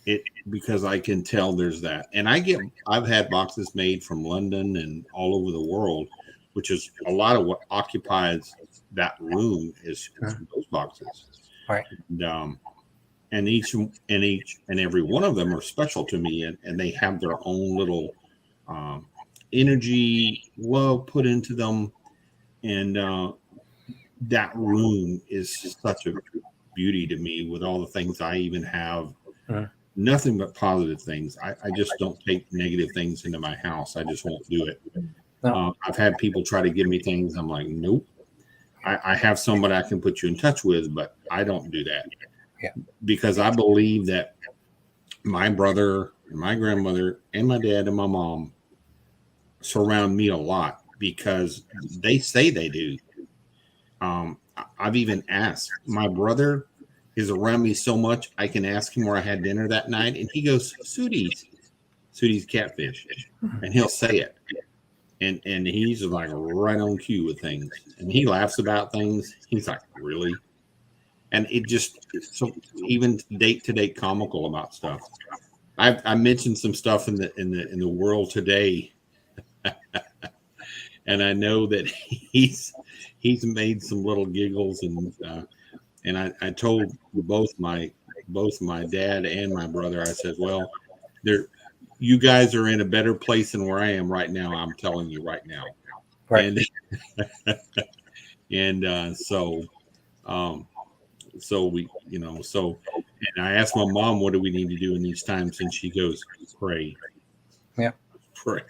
[SPEAKER 3] It, because I can tell there's that, and I've had boxes made from London and all over the world, which is a lot of what occupies that room is those boxes.
[SPEAKER 2] Right.
[SPEAKER 3] And each and every one of them are special to me, and they have their own little energy, love put into them, and that room is such a beauty to me, with all the things I even have. Nothing but positive things. I just don't take negative things into my house. I just won't do it.
[SPEAKER 2] No.
[SPEAKER 3] I've had people try to give me things. I'm like, nope. I have somebody I can put you in touch with, but I don't do that.
[SPEAKER 2] Yeah.
[SPEAKER 3] Because I believe that my brother and my grandmother and my dad and my mom surround me a lot, because they say they do. I've even asked. My brother is around me so much, I can ask him where I had dinner that night, and he goes, Sootie's catfish, and he'll say it. And he's like right on cue with things, and he laughs about things. He's like, really? And it just, so even date to date comical about stuff. I mentioned some stuff in the world today, and I know that he's made some little giggles, and I told both my dad and my brother, I said, well, you guys are in a better place than where I am right now. I'm telling you right now.
[SPEAKER 2] Right.
[SPEAKER 3] And so we, and I asked my mom, what do we need to do in these times? And she goes, pray.
[SPEAKER 2] Yeah.
[SPEAKER 3] Pray.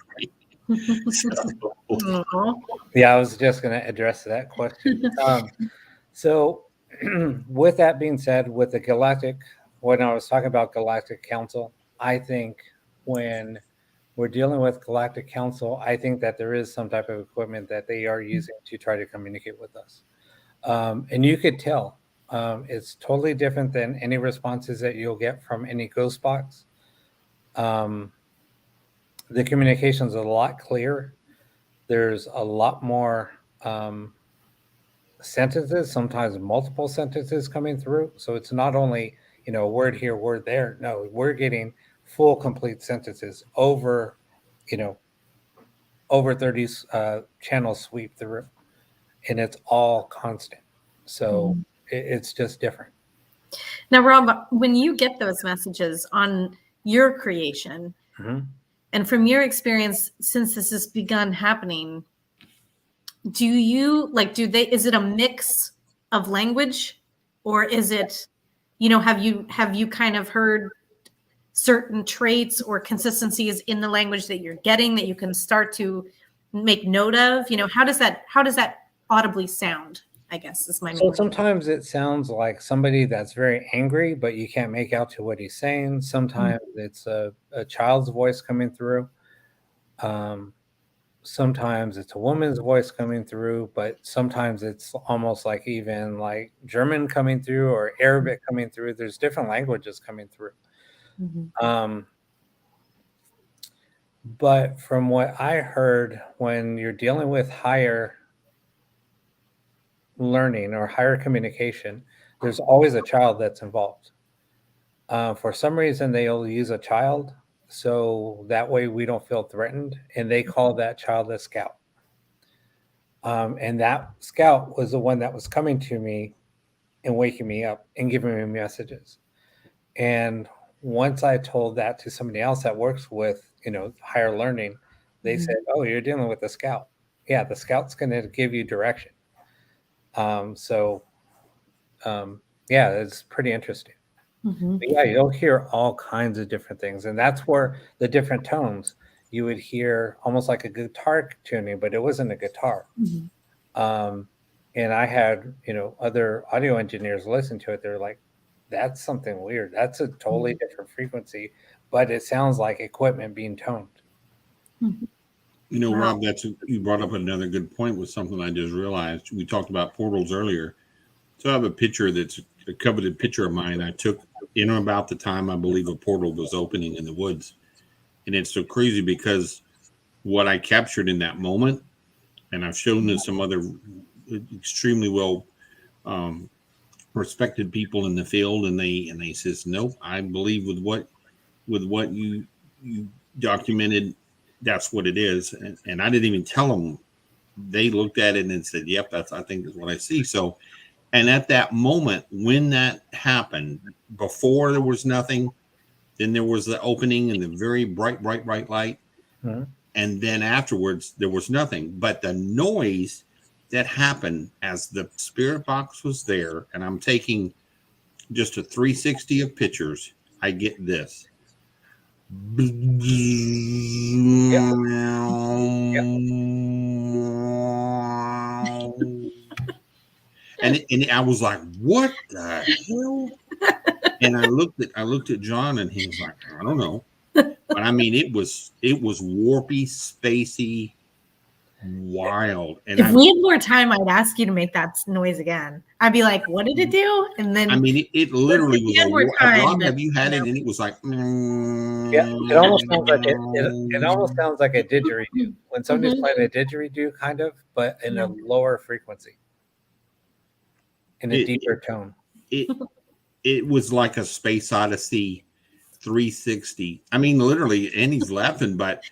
[SPEAKER 2] Yeah, I was just going to address that question. So with that being said, with the when I was talking about Galactic Council, I think when we're dealing with Galactic Council, I think that there is some type of equipment that they are using to try to communicate with us. And you could tell it's totally different than any responses that you'll get from any ghost box. The communication is a lot clearer. There's a lot more sentences, sometimes multiple sentences coming through. So it's not only, a word here, word there. No, we're getting full, complete sentences over 30 channels sweep through. and it's all constant. So it's just different.
[SPEAKER 1] Now, Rob, when you get those messages on your creation, and from your experience since this has begun happening, do you is it a mix of language, or is it, have you kind of heard certain traits or consistencies in the language that you're getting that you can start to make note of? How does that audibly sound, I guess, is my main
[SPEAKER 2] So sometimes it sounds like somebody that's very angry, but you can't make out to what he's saying. Sometimes it's a child's voice coming through. Sometimes it's a woman's voice coming through, but sometimes it's almost like even like German coming through or Arabic coming through. There's different languages coming through. But from what I heard, when you're dealing with higher learning or higher communication, there's always a child that's involved. For some reason, they'll use a child, so that way we don't feel threatened, and they call that child a scout. And that scout was the one that was coming to me and waking me up and giving me messages. And once I told that to somebody else that works with, higher learning, they said, "Oh, you're dealing with a scout. Yeah, the scout's going to give you direction." Yeah, it's pretty interesting. But yeah, you'll hear all kinds of different things, and that's where the different tones you would hear almost like a guitar tuning, but it wasn't a guitar. And I had other audio engineers listen to it. They're like, "That's something weird. That's a totally different frequency, but it sounds like equipment being toned."
[SPEAKER 3] Rob, you brought up another good point with something I just realized. We talked about portals earlier. So I have a picture that's a coveted picture of mine I took in about the time I believe a portal was opening in the woods. And it's so crazy because what I captured in that moment, and I've shown to some other extremely well respected people in the field, and they says, "Nope, I believe with what you documented, that's what it is." And I didn't even tell them. They looked at it and said, "Yep, I think that's what I see." So, and at that moment when that happened, before there was nothing, then there was the opening and the very bright light, and then afterwards there was nothing. But the noise that happened as the spirit box was there, and I'm taking just a 360 of pictures, I get this. And I was like, "What the hell?" And I looked at John, and he was like, "I don't know." But I mean, it was warpy, spacey, wild. And
[SPEAKER 1] if we had more time, I'd ask you to make that noise again. I'd be like, "What did it do?" And then
[SPEAKER 3] I mean, it literally was
[SPEAKER 1] Rob,
[SPEAKER 3] have you had it? And it was like,
[SPEAKER 2] yeah, it almost sounds like it almost sounds like a didgeridoo when somebody's playing a didgeridoo, kind of, but in a lower frequency, in a deeper tone.
[SPEAKER 3] It was like a Space Odyssey 360. I mean, literally, Annie's laughing, but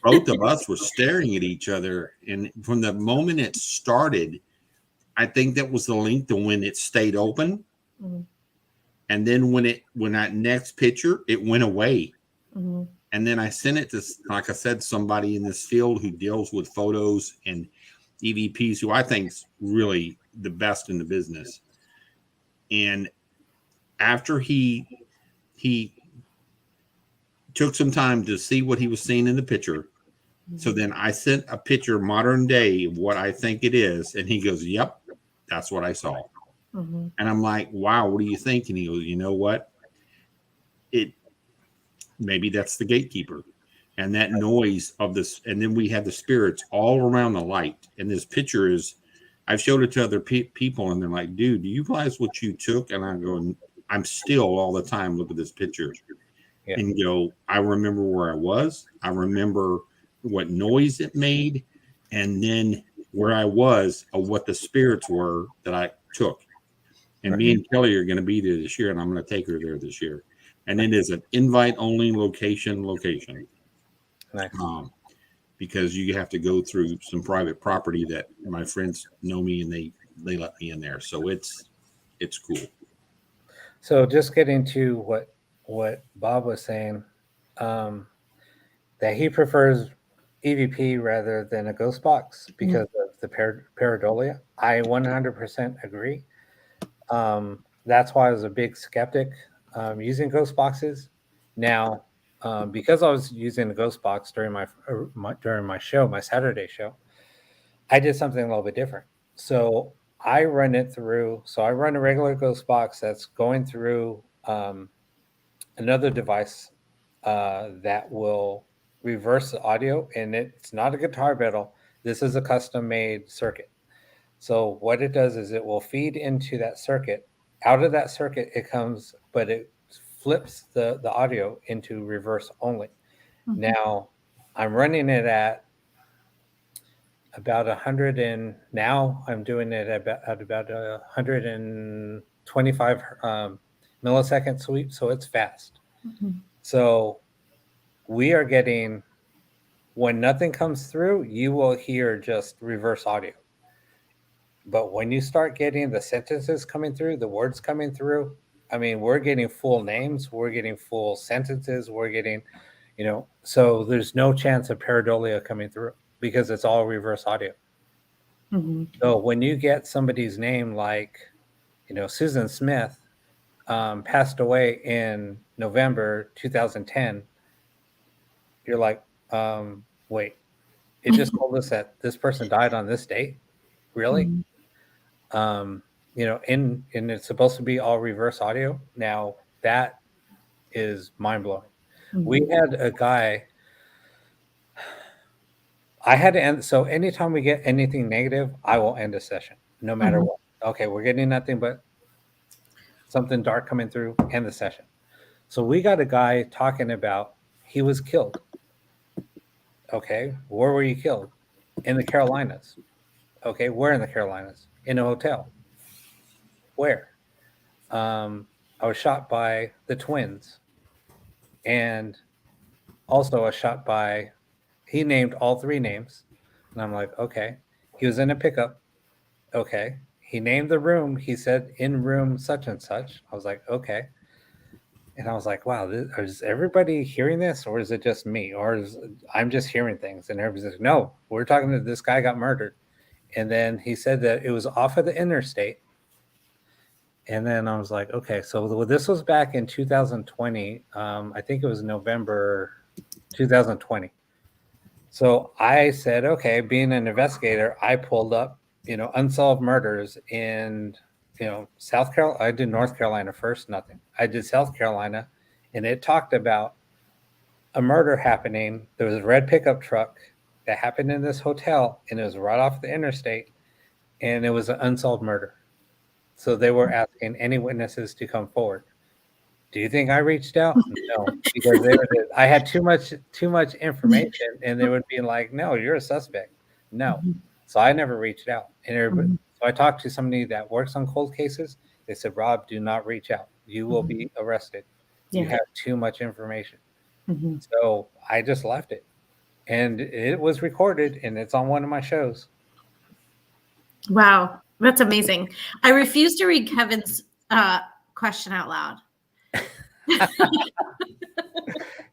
[SPEAKER 3] both of us were staring at each other. And from the moment it started, I think that was the link to when it stayed open. And then when that next picture, it went away. And then I sent it to, like I said, somebody in this field who deals with photos and EVPs, who I think is really the best in the business. And after he took some time to see what he was seeing in the picture. So then I sent a picture modern day of what I think it is. And he goes, "Yep, that's what I saw." And I'm like, "Wow, what do you think?" And he goes, "You know what? Maybe that's the gatekeeper." And that noise of this. And then we have the spirits all around the light. And this picture is, I've showed it to other people, and they're like, "Dude, do you realize what you took?" And I go, I'm still all the time look at this picture and go, I remember where I was. I remember what noise it made, and then where I was, or what the spirits were that I took. And me and Kelly are going to be there this year, and I'm going to take her there this year. And it is an invite only location.
[SPEAKER 2] Nice.
[SPEAKER 3] because you have to go through some private property that my friends know me and they let me in there. So it's cool.
[SPEAKER 2] So just getting to what Bob was saying, um, that he prefers EVP rather than a ghost box because of the pareidolia. I 100% agree. That's why I was a big skeptic using ghost boxes. Now, because I was using a ghost box during my show, my Saturday show, I did something a little bit different. So I run it through. So I run a regular ghost box that's going through another device that will reverse the audio, and it's not a guitar pedal. This is a custom made circuit. So what it does is it will feed into that circuit. Out of that circuit, it comes, but it flips the audio into reverse only. Now I'm running it at about 100, and now I'm doing it at about 125 millisecond sweep, so it's fast. So we are getting, when nothing comes through, you will hear just reverse audio. But when you start getting the sentences coming through, the words coming through, I mean, we're getting full names, we're getting full sentences, we're getting, so there's no chance of pareidolia coming through because it's all reverse audio. So when you get somebody's name like, Susan Smith passed away in November 2010, you're like, wait, it just told us that this person died on this date? Really? And it's supposed to be all reverse audio. Now that is mind blowing. We had a guy, I had to end. So anytime we get anything negative, I will end a session no matter what. Okay, we're getting nothing but something dark coming through, end the session. So we got a guy talking about he was killed. Okay, where were you killed? In the Carolinas. Okay, where in the Carolinas? In a hotel. Where? I was shot by the twins, and also a shot by, he named all three names, and I'm like, okay. He was in a pickup. Okay. He named the room. He said in room such and such. I was like, okay. And I was like, wow, is everybody hearing this, or is it just me, or I'm just hearing things? And everybody's like, no, we're talking to this guy got murdered. And then he said that it was off of the interstate. And then I was like, okay, so this was back in 2020. I think it was November 2020. So I said, okay, being an investigator, I pulled up, unsolved murders in, South Carolina. I did North Carolina first, nothing. I did South Carolina, and it talked about a murder happening. There was a red pickup truck that happened in this hotel, and it was right off the interstate, and it was an unsolved murder. So they were asking any witnesses to come forward. Do you think I reached out? No, because I had too much information, and they would be like, "No, you're a suspect." No, so I never reached out. And so I talked to somebody that works on cold cases. They said, "Rob, do not reach out. You will be arrested. You have too much information." So I just left it, and it was recorded, and it's on one of my shows.
[SPEAKER 1] Wow, that's amazing. I refuse to read Kevin's question out loud.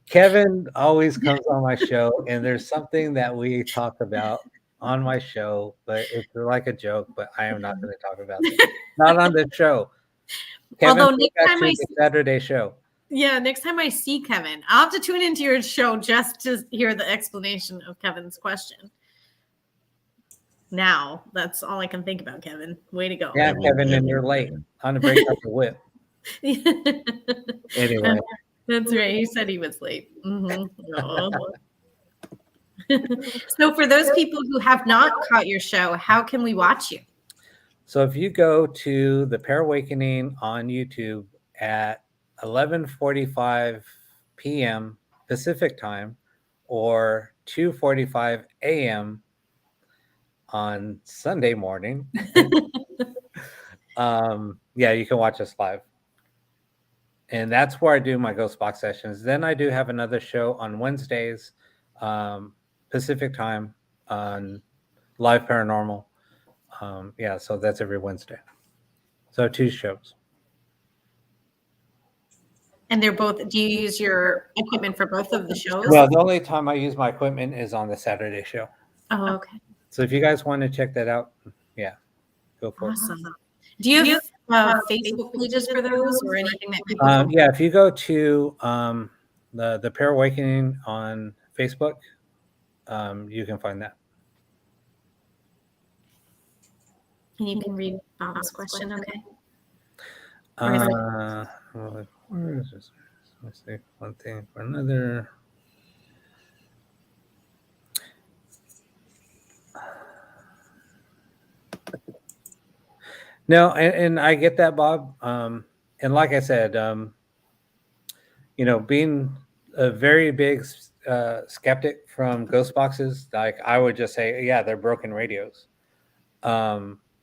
[SPEAKER 2] Kevin always comes on my show, and there's something that we talk about on my show, but it's like a joke, but I am not going to talk about it. Not on the show. Kevin,
[SPEAKER 1] although next time
[SPEAKER 2] the Saturday show.
[SPEAKER 1] Yeah, next time I see Kevin, I'll have to tune into your show just to hear the explanation of Kevin's question. Now, that's all I can think about, Kevin. Way to go.
[SPEAKER 2] Yeah, Kevin, and you're late on the break up the whip. Anyway.
[SPEAKER 1] That's right. He said he was late. So for those people who have not caught your show, how can we watch you?
[SPEAKER 2] So if you go to the Pair Awakening on YouTube at 11:45 p.m. Pacific time or 2:45 a.m. on Sunday morning, you can watch us live. And that's where I do my ghost box sessions. Then I do have another show on Wednesdays Pacific time on Live Paranormal. Yeah, so that's every Wednesday. So 2 shows.
[SPEAKER 1] And they're both, do you use your equipment for both of the shows?
[SPEAKER 2] Well, the only time I use my equipment is on the Saturday show.
[SPEAKER 1] Oh, okay.
[SPEAKER 2] So if you guys want to check that out, yeah, go for it.
[SPEAKER 1] Awesome. Do you have Facebook pages for those or anything that people can?
[SPEAKER 2] Yeah, if you go to the Pair Awakening on Facebook, you can find that.
[SPEAKER 1] And you can read Bob's question, okay? Or is it-
[SPEAKER 2] Where is this? Let's see, one thing for another. No, and I get that, Bob. And like I said, being a very big skeptic from ghost boxes, like I would just say, yeah, they're broken radios.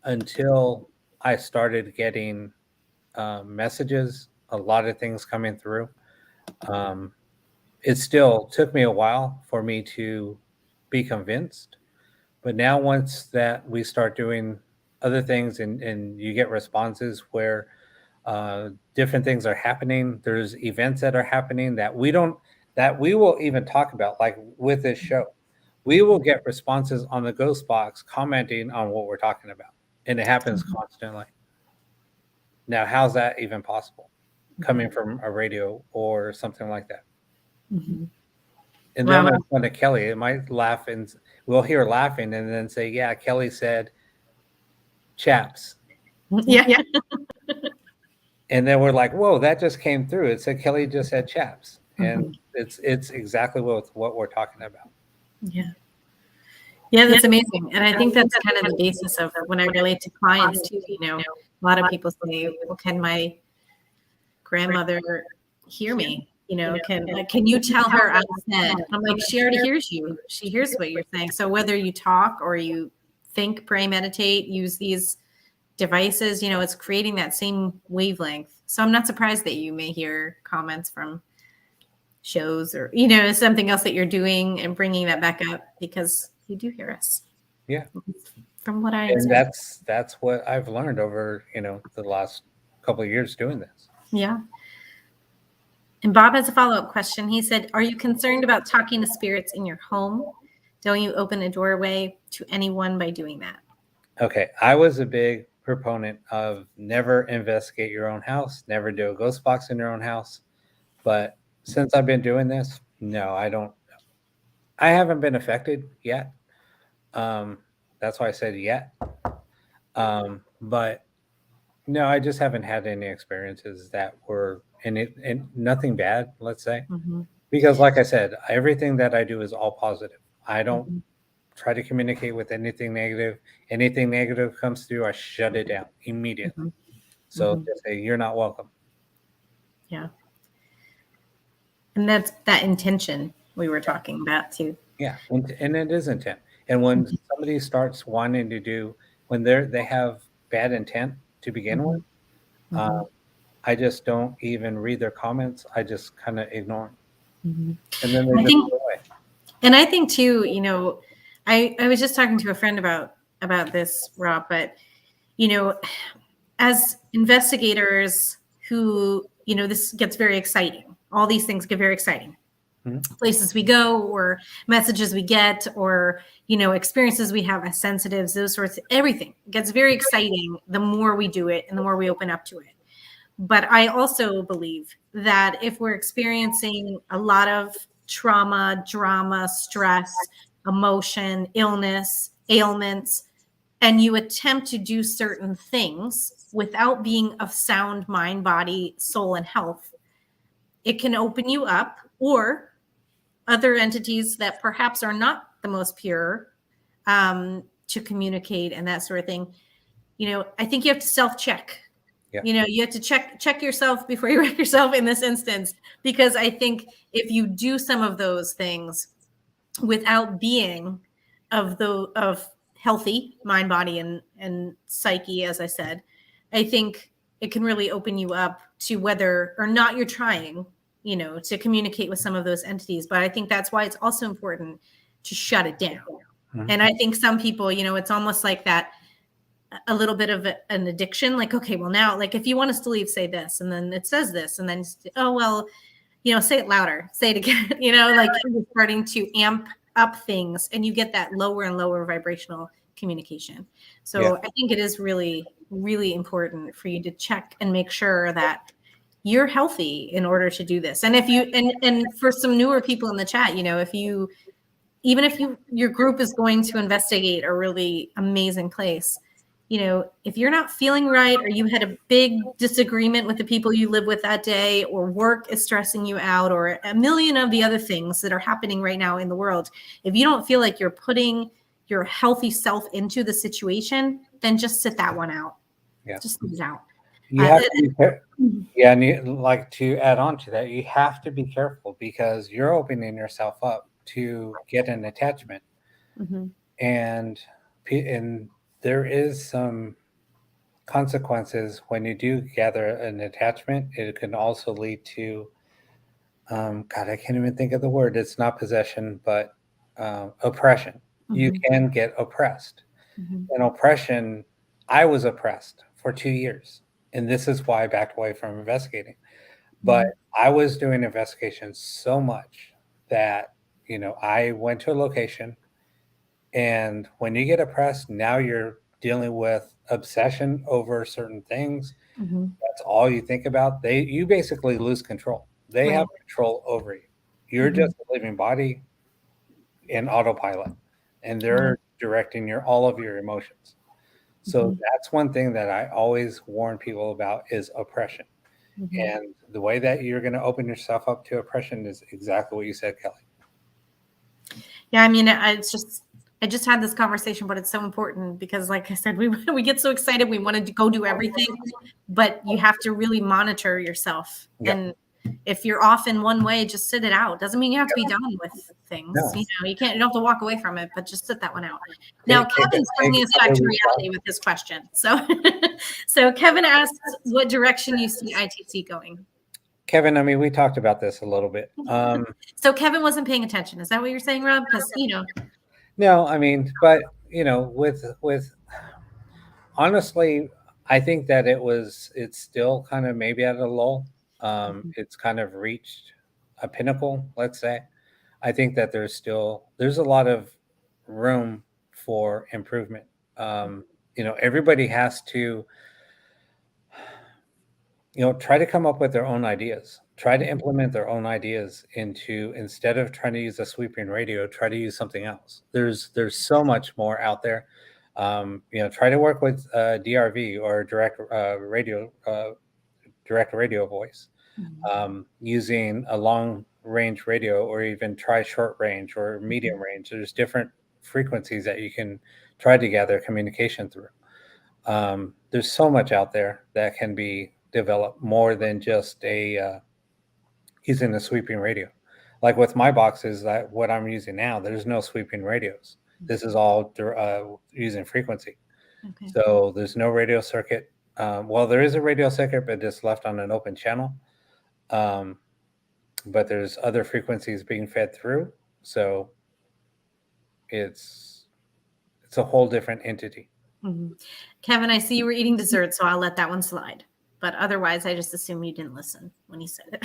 [SPEAKER 2] Until I started getting messages, a lot of things coming through. It still took me a while for me to be convinced. But now once that we start doing other things and you get responses where different things are happening, there's events that are happening that we will even talk about, like with this show. We will get responses on the ghost box commenting on what we're talking about. And it happens constantly. Now, how's that even possible? Coming from a radio or something like that.
[SPEAKER 1] Mhm.
[SPEAKER 2] And then when it's fun to Kelly, it might laugh and we'll hear laughing and then say, yeah, Kelly said chaps.
[SPEAKER 1] Yeah.
[SPEAKER 2] And then we're like, whoa, that just came through. It said Kelly just said chaps. And it's exactly what we're talking about.
[SPEAKER 1] Yeah. Yeah, that's amazing. And I think that's kind of the basis of when I relate to clients too. A lot of people say, well, can my grandmother hear me? Can you tell her I said? I'm like, she already hears you. She hears what you're saying. So whether you talk or you think, pray, meditate, use these devices, it's creating that same wavelength. So I'm not surprised that you may hear comments from shows or, something else that you're doing and bringing that back up because you do hear us.
[SPEAKER 2] Yeah.
[SPEAKER 1] From what I
[SPEAKER 2] understand. And that's what I've learned over, the last couple of years doing this.
[SPEAKER 1] Yeah. And Bob has a follow-up question. He said, are you concerned about talking to spirits in your home? Don't you open a doorway to anyone by doing that?
[SPEAKER 2] Okay. I was a big proponent of never investigate your own house, never do a ghost box in your own house. But since I've been doing this, no, I haven't been affected yet. That's why I said yet. But no, I just haven't had any experiences that were and nothing bad, let's say. Because like I said, everything that I do is all positive. I don't try to communicate with anything negative. Anything negative comes through, I shut it down immediately. So just say, you're not welcome.
[SPEAKER 1] Yeah. And that's that intention we were talking about too.
[SPEAKER 2] Yeah. And it is intent. And when somebody starts wanting to do, when they have bad intent to begin with, I just don't even read their comments. I just kind of ignore them. And then they just go away.
[SPEAKER 1] And I think too, I was just talking to a friend about this, Rob, but as investigators who, this gets very exciting. All these things get very exciting. Places we go or messages we get or, experiences we have as sensitives, those sorts of everything gets very exciting the more we do it and the more we open up to it. But I also believe that if we're experiencing a lot of trauma, drama, stress, emotion, illness, ailments, and you attempt to do certain things without being of sound mind, body, soul, and health, it can open you up, or other entities that perhaps are not the most pure to communicate and that sort of thing. I think you have to self-check. Yeah. You have to check yourself before you wreck yourself in this instance, because I think if you do some of those things without being of healthy mind, body, and psyche, as I said, I think it can really open you up to whether or not you're trying, to communicate with some of those entities. But I think that's why it's also important to shut it down.
[SPEAKER 2] Mhm.
[SPEAKER 1] And I think some people, it's almost like that, a little bit of an addiction. Like, okay, well now, like if you want us to leave, say this, and then it says this, and then, oh, well, say it louder, say it again, like you're starting to amp up things and you get that lower and lower vibrational communication. So
[SPEAKER 2] Yeah.
[SPEAKER 1] I think it is really, really important for you to check and make sure that you're healthy in order to do this. And if you, and for some newer people in the chat, even if your group is going to investigate a really amazing place, if you're not feeling right, or you had a big disagreement with the people you live with that day, or work is stressing you out, or a million of the other things that are happening right now in the world, if you don't feel like you're putting your healthy self into the situation, then just sit that one out.
[SPEAKER 2] Yeah.
[SPEAKER 1] Just sit it out.
[SPEAKER 2] You have to be yeah, and like to add on to that, you have to be careful because you're opening yourself up to get an attachment.
[SPEAKER 1] Mm-hmm.
[SPEAKER 2] And there is some consequences when you do gather an attachment. It can also lead to God, I can't even think of the word. It's not possession, but oppression.
[SPEAKER 1] Mm-hmm.
[SPEAKER 2] You can get oppressed.
[SPEAKER 1] Mm-hmm.
[SPEAKER 2] And oppression, I was oppressed for 2 years. And this is why I backed away from investigating. But I was doing investigations so much that, I went to a location, and when you get oppressed, now you're dealing with obsession over certain things.
[SPEAKER 1] Mm-hmm.
[SPEAKER 2] That's all you think about. You basically lose control. They
[SPEAKER 1] Right.
[SPEAKER 2] have control over you. You're
[SPEAKER 1] Mm-hmm.
[SPEAKER 2] just a living body in autopilot, and they're directing all of your emotions. So
[SPEAKER 1] Mhm.
[SPEAKER 2] that's one thing that I always warn people about is oppression.
[SPEAKER 1] Mm-hmm.
[SPEAKER 2] And the way that you're going to open yourself up to oppression is exactly what you said, Kelly.
[SPEAKER 1] Yeah, I mean, I just had this conversation, but it's so important because, like I said, we get so excited, we want to go do everything, but you have to really monitor yourself.
[SPEAKER 2] Yeah.
[SPEAKER 1] And if you're off in one way, just sit it out. Doesn't mean you have to be done with things.
[SPEAKER 2] No.
[SPEAKER 1] You don't have to walk away from it, but just sit that one out. Now, Kevin's
[SPEAKER 2] take
[SPEAKER 1] bringing us back to reality with this question. So Kevin asked what direction you see ITC going.
[SPEAKER 2] Kevin, I mean, we talked about this a little bit.
[SPEAKER 1] So Kevin wasn't paying attention. Is that what you're saying, Rob? Because
[SPEAKER 2] No, I mean, but with honestly, I think that it's still kind of maybe at a lull. It's kind of reached a pinnacle, let's say. I think that there's a lot of room for improvement. Everybody has to, try to come up with their own ideas. Try to implement their own ideas instead of trying to use a sweeping radio, try to use something else. There's so much more out there. Try to work with DRV or direct radio voice, using a long range radio, or even try short range or medium range. There's different frequencies that you can try to gather communication through. There's so much out there that can be developed more than just using a sweeping radio. Like with my boxes, that what I'm using now, there's no sweeping radios. This is all using frequency.
[SPEAKER 1] Okay.
[SPEAKER 2] So there's no radio circuit. Well, there is a radio circuit, but it's left on an open channel. But there's other frequencies being fed through. So it's a whole different entity.
[SPEAKER 1] Mm-hmm. Kevin, I see you were eating dessert, so I'll let that one slide. But otherwise, I just assume you didn't listen when he said it.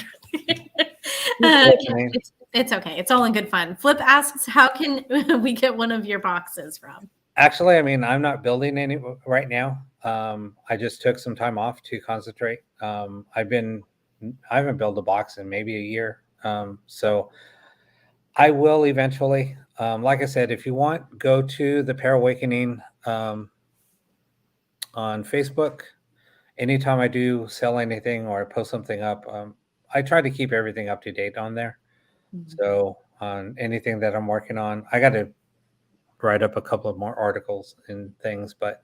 [SPEAKER 1] It's okay. It's all in good fun. Flip asks, how can we get one of your boxes, Rob?
[SPEAKER 2] Actually, I mean, I'm not building any right now. I just took some time off to concentrate. I haven't built a box in maybe a year. So I will eventually. Like I said, if you want, go to the Pair Awakening on Facebook. Anytime I do sell anything or I post something up, I try to keep everything up to date on there. Mm-hmm. So on anything that I'm working on, I got to write up a couple of more articles and things, but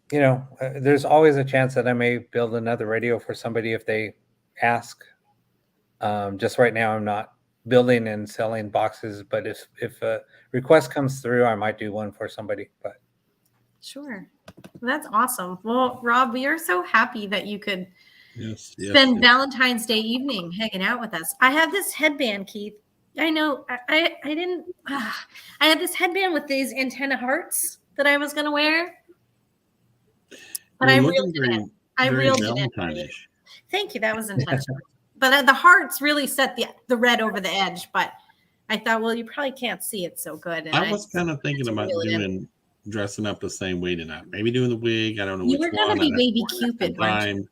[SPEAKER 2] there's always a chance that I may build another radio for somebody if they ask. Just right now, I'm not building and selling boxes, but if a request comes through, I might do one for somebody. But
[SPEAKER 1] sure, that's awesome. Well, Rob, we are so happy that you could spend Valentine's Day evening hanging out with us. I have this headband, Keith. I know. I didn't. I had this headband with these antenna hearts that I was going to wear, but I
[SPEAKER 3] You're
[SPEAKER 1] reeled
[SPEAKER 3] looking
[SPEAKER 1] it in.
[SPEAKER 3] very,
[SPEAKER 1] I
[SPEAKER 3] very
[SPEAKER 1] reeled it in for you.
[SPEAKER 3] Valentine-ish.
[SPEAKER 1] Thank you. That was intentional. But the hearts really set the red over the edge. But I thought, well, you probably can't see it so good, and
[SPEAKER 3] I
[SPEAKER 1] I
[SPEAKER 3] was kind of
[SPEAKER 1] had
[SPEAKER 3] thinking
[SPEAKER 1] to
[SPEAKER 3] about
[SPEAKER 1] reel it in.
[SPEAKER 3] dressing up the same way tonight. Maybe doing the wig. I don't know
[SPEAKER 1] You
[SPEAKER 3] which
[SPEAKER 1] were going to
[SPEAKER 3] one. I
[SPEAKER 1] be
[SPEAKER 3] don't
[SPEAKER 1] Baby
[SPEAKER 3] know
[SPEAKER 1] Cupid, weren't you?
[SPEAKER 3] time.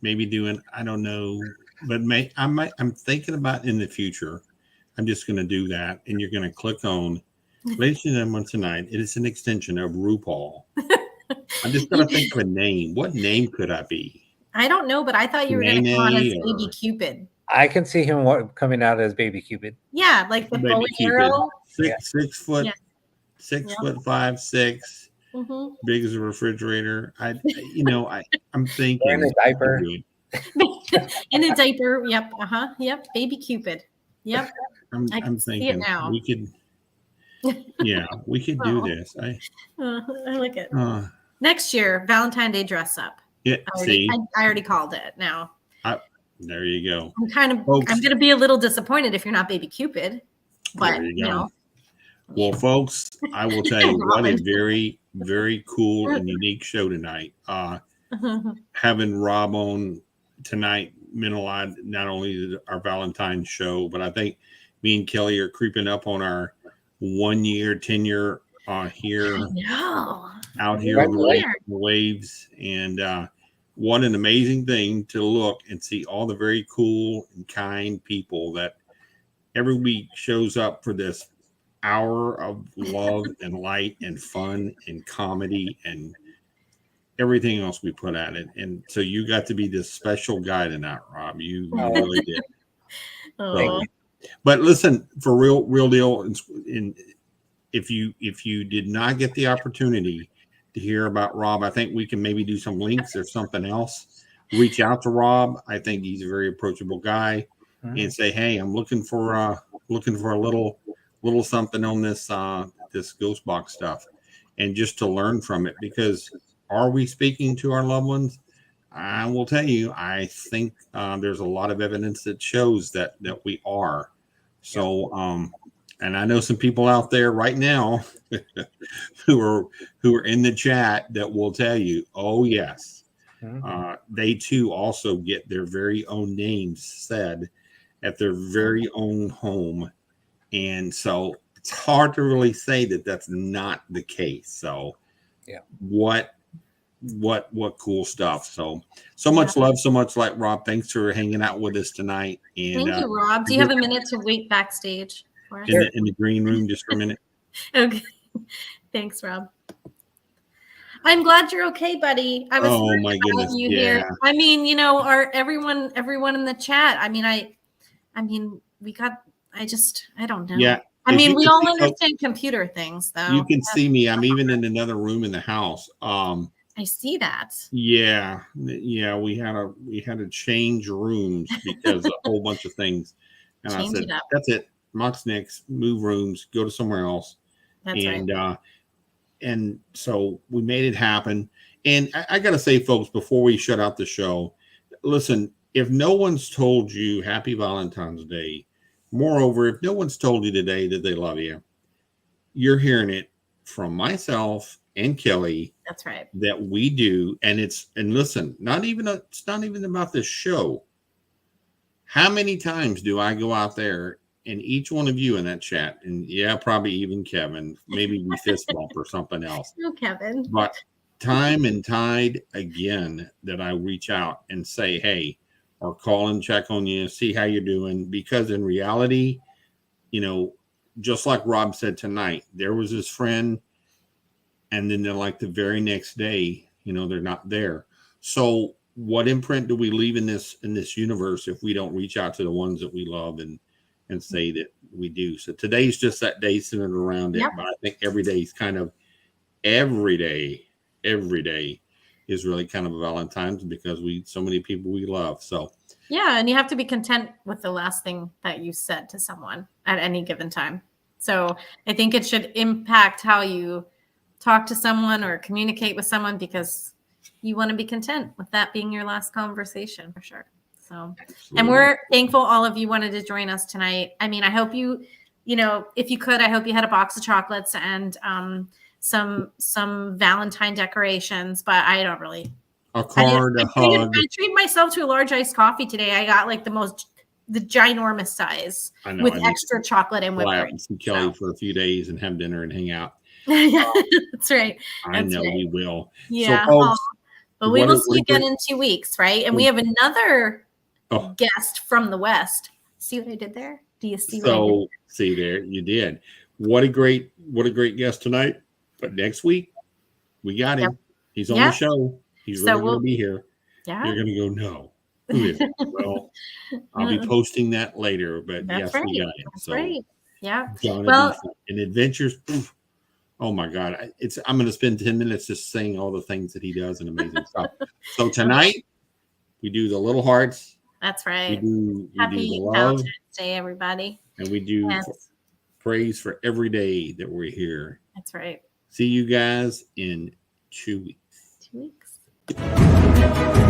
[SPEAKER 3] Maybe doing, I don't know, but I'm thinking about in the future. I'm just going to do that, and you're going to click on, ladies and gentlemen, tonight. It is an extension of RuPaul. I'm just going to think of a name. What name could I be?
[SPEAKER 1] I don't know, but I thought you were going to come on as
[SPEAKER 3] Nene
[SPEAKER 1] Baby
[SPEAKER 3] or
[SPEAKER 1] Cupid.
[SPEAKER 2] I can see him coming out as Baby Cupid.
[SPEAKER 1] Yeah, like the bow
[SPEAKER 3] Baby
[SPEAKER 1] and
[SPEAKER 3] Cupid?
[SPEAKER 1] arrow.
[SPEAKER 3] Six foot,
[SPEAKER 1] Yeah.
[SPEAKER 3] 6'5", 6,
[SPEAKER 1] Mm-hmm.
[SPEAKER 3] big as a refrigerator. I'm
[SPEAKER 2] Wearing
[SPEAKER 3] thinking
[SPEAKER 2] a diaper.
[SPEAKER 1] In a diaper. Yep. Yep. Baby Cupid. Yep. I can
[SPEAKER 3] I'm
[SPEAKER 1] see it
[SPEAKER 3] thinking
[SPEAKER 1] now.
[SPEAKER 3] we could, we could do this.
[SPEAKER 1] I like it.
[SPEAKER 3] Uh,
[SPEAKER 1] Next year, Valentine's Day dress up.
[SPEAKER 3] yeah.
[SPEAKER 1] I
[SPEAKER 3] See,
[SPEAKER 1] already called it now.
[SPEAKER 3] there you go.
[SPEAKER 1] I'm
[SPEAKER 3] Folks,
[SPEAKER 1] going to be a little disappointed if you're not Baby Cupid, but
[SPEAKER 3] there you go.
[SPEAKER 1] know.
[SPEAKER 3] Well, folks, I will tell you what a
[SPEAKER 1] Robin.
[SPEAKER 3] very, very cool and unique show tonight. Having Rob on tonight meant a lot. Not only our Valentine's show, but I think me and Kelly are creeping up on our 1 year tenure here
[SPEAKER 1] No.
[SPEAKER 3] out here on the
[SPEAKER 1] Weird.
[SPEAKER 3] waves. And what an amazing thing to look and see all the very cool and kind people that every week shows up for this hour of love and light and fun and comedy and everything else we put at it. And so you got to be this special guy tonight, Rob. You really did. So, but listen, for real deal. And if you did not get the opportunity to hear about Rob, I think we can maybe do some links or something else. Reach out to Rob. I think he's a very approachable guy, and say, hey, I'm looking for a little something on this this ghost box stuff, and just to learn from it. Because are we speaking to our loved ones? I will tell you, I think there's a lot of evidence that shows that we are. So and I know some people out there right now who are in the chat that will tell you, oh yes, they too also get their very own names said at their very own home. And so it's hard to really say that that's not the case. So
[SPEAKER 2] yeah,
[SPEAKER 3] what cool stuff. So much love, so much light, Rob. Thanks for hanging out with us tonight. And
[SPEAKER 1] thank you, Rob. Do you have a minute to wait backstage for us?
[SPEAKER 3] In the green room just for a minute?
[SPEAKER 1] Okay. Thanks, Rob. I'm glad you're okay, buddy. I was
[SPEAKER 3] Oh my goodness,
[SPEAKER 1] you
[SPEAKER 3] yeah.
[SPEAKER 1] here. I mean, everyone in the chat. I mean, we got. I don't know.
[SPEAKER 3] Yeah.
[SPEAKER 1] I mean, we all understand computer things, though.
[SPEAKER 3] You can see me. I'm even in another room in the house.
[SPEAKER 1] I see that.
[SPEAKER 3] Yeah. We had to change rooms because a whole bunch of things. And I said, that's it. Mox next, move rooms, go to somewhere else.
[SPEAKER 1] That's right.
[SPEAKER 3] And so we made it happen. And I got to say, folks, before we shut out the show, listen, if no one's told you Happy Valentine's Day, moreover, if no one's told you today that they love you, you're hearing it from myself and Kelly.
[SPEAKER 1] That's right.
[SPEAKER 3] That we do. And listen, it's not even about this show. How many times do I go out there and each one of you in that chat, and probably even Kevin, maybe we fist bump or something else.
[SPEAKER 1] No, Kevin.
[SPEAKER 3] But time and tide again that I reach out and say, hey, or call and check on you, see how you're doing. Because in reality, just like Rob said tonight, there was his friend, and then they're like the very next day, they're not there. So what imprint do we leave in this universe if we don't reach out to the ones that we love and say that we do? So today's just that day centered around it. But I think every day is kind of every day is really kind of a Valentine's, because so many people we love. So
[SPEAKER 1] yeah, and you have to be content with the last thing that you said to someone at any given time. So I think it should impact how you talk to someone or communicate with someone, because you want to be content with that being your last conversation, for sure. So,
[SPEAKER 3] Absolutely.
[SPEAKER 1] and we're thankful all of you wanted to join us tonight. I mean, I hope you know, if you could, I hope you had a box of chocolates and some Valentine decorations, but I don't really.
[SPEAKER 3] A card, a hug.
[SPEAKER 1] I treated myself to a large iced coffee today. I got like the ginormous size
[SPEAKER 3] I know,
[SPEAKER 1] with
[SPEAKER 3] I need
[SPEAKER 1] extra chocolate and whipped
[SPEAKER 3] fly out
[SPEAKER 1] cream.
[SPEAKER 3] and see Kelly for a few days and have dinner and hang out.
[SPEAKER 1] Yeah, that's right.
[SPEAKER 3] I know we will.
[SPEAKER 1] Yeah.
[SPEAKER 3] So, folks,
[SPEAKER 1] but we will see you again
[SPEAKER 3] great-
[SPEAKER 1] in 2 weeks, right? And we have another
[SPEAKER 3] Oh.
[SPEAKER 1] guest from the West. See what I did there? Do you see what I did?
[SPEAKER 3] So, see there, you did. What a great guest tonight. But next week, we got him.
[SPEAKER 1] Yep.
[SPEAKER 3] He's on the show. He's really going to be here.
[SPEAKER 1] Yeah.
[SPEAKER 3] You're going to go, no. Who is it? Well, I'll be posting that later, but
[SPEAKER 1] That's
[SPEAKER 3] yes,
[SPEAKER 1] right.
[SPEAKER 3] we got him.
[SPEAKER 1] That's
[SPEAKER 3] So,
[SPEAKER 1] right. Yeah.
[SPEAKER 3] Well, and adventures. Oh my God. I'm going to spend 10 minutes just saying all the things that he does and amazing stuff. So tonight we do the little hearts.
[SPEAKER 1] That's right.
[SPEAKER 3] We do
[SPEAKER 1] Happy
[SPEAKER 3] the love.
[SPEAKER 1] Valentine's Day, everybody.
[SPEAKER 3] And we do praise for every day that we're here.
[SPEAKER 1] That's right.
[SPEAKER 3] See you guys in 2 weeks.
[SPEAKER 1] 2 weeks.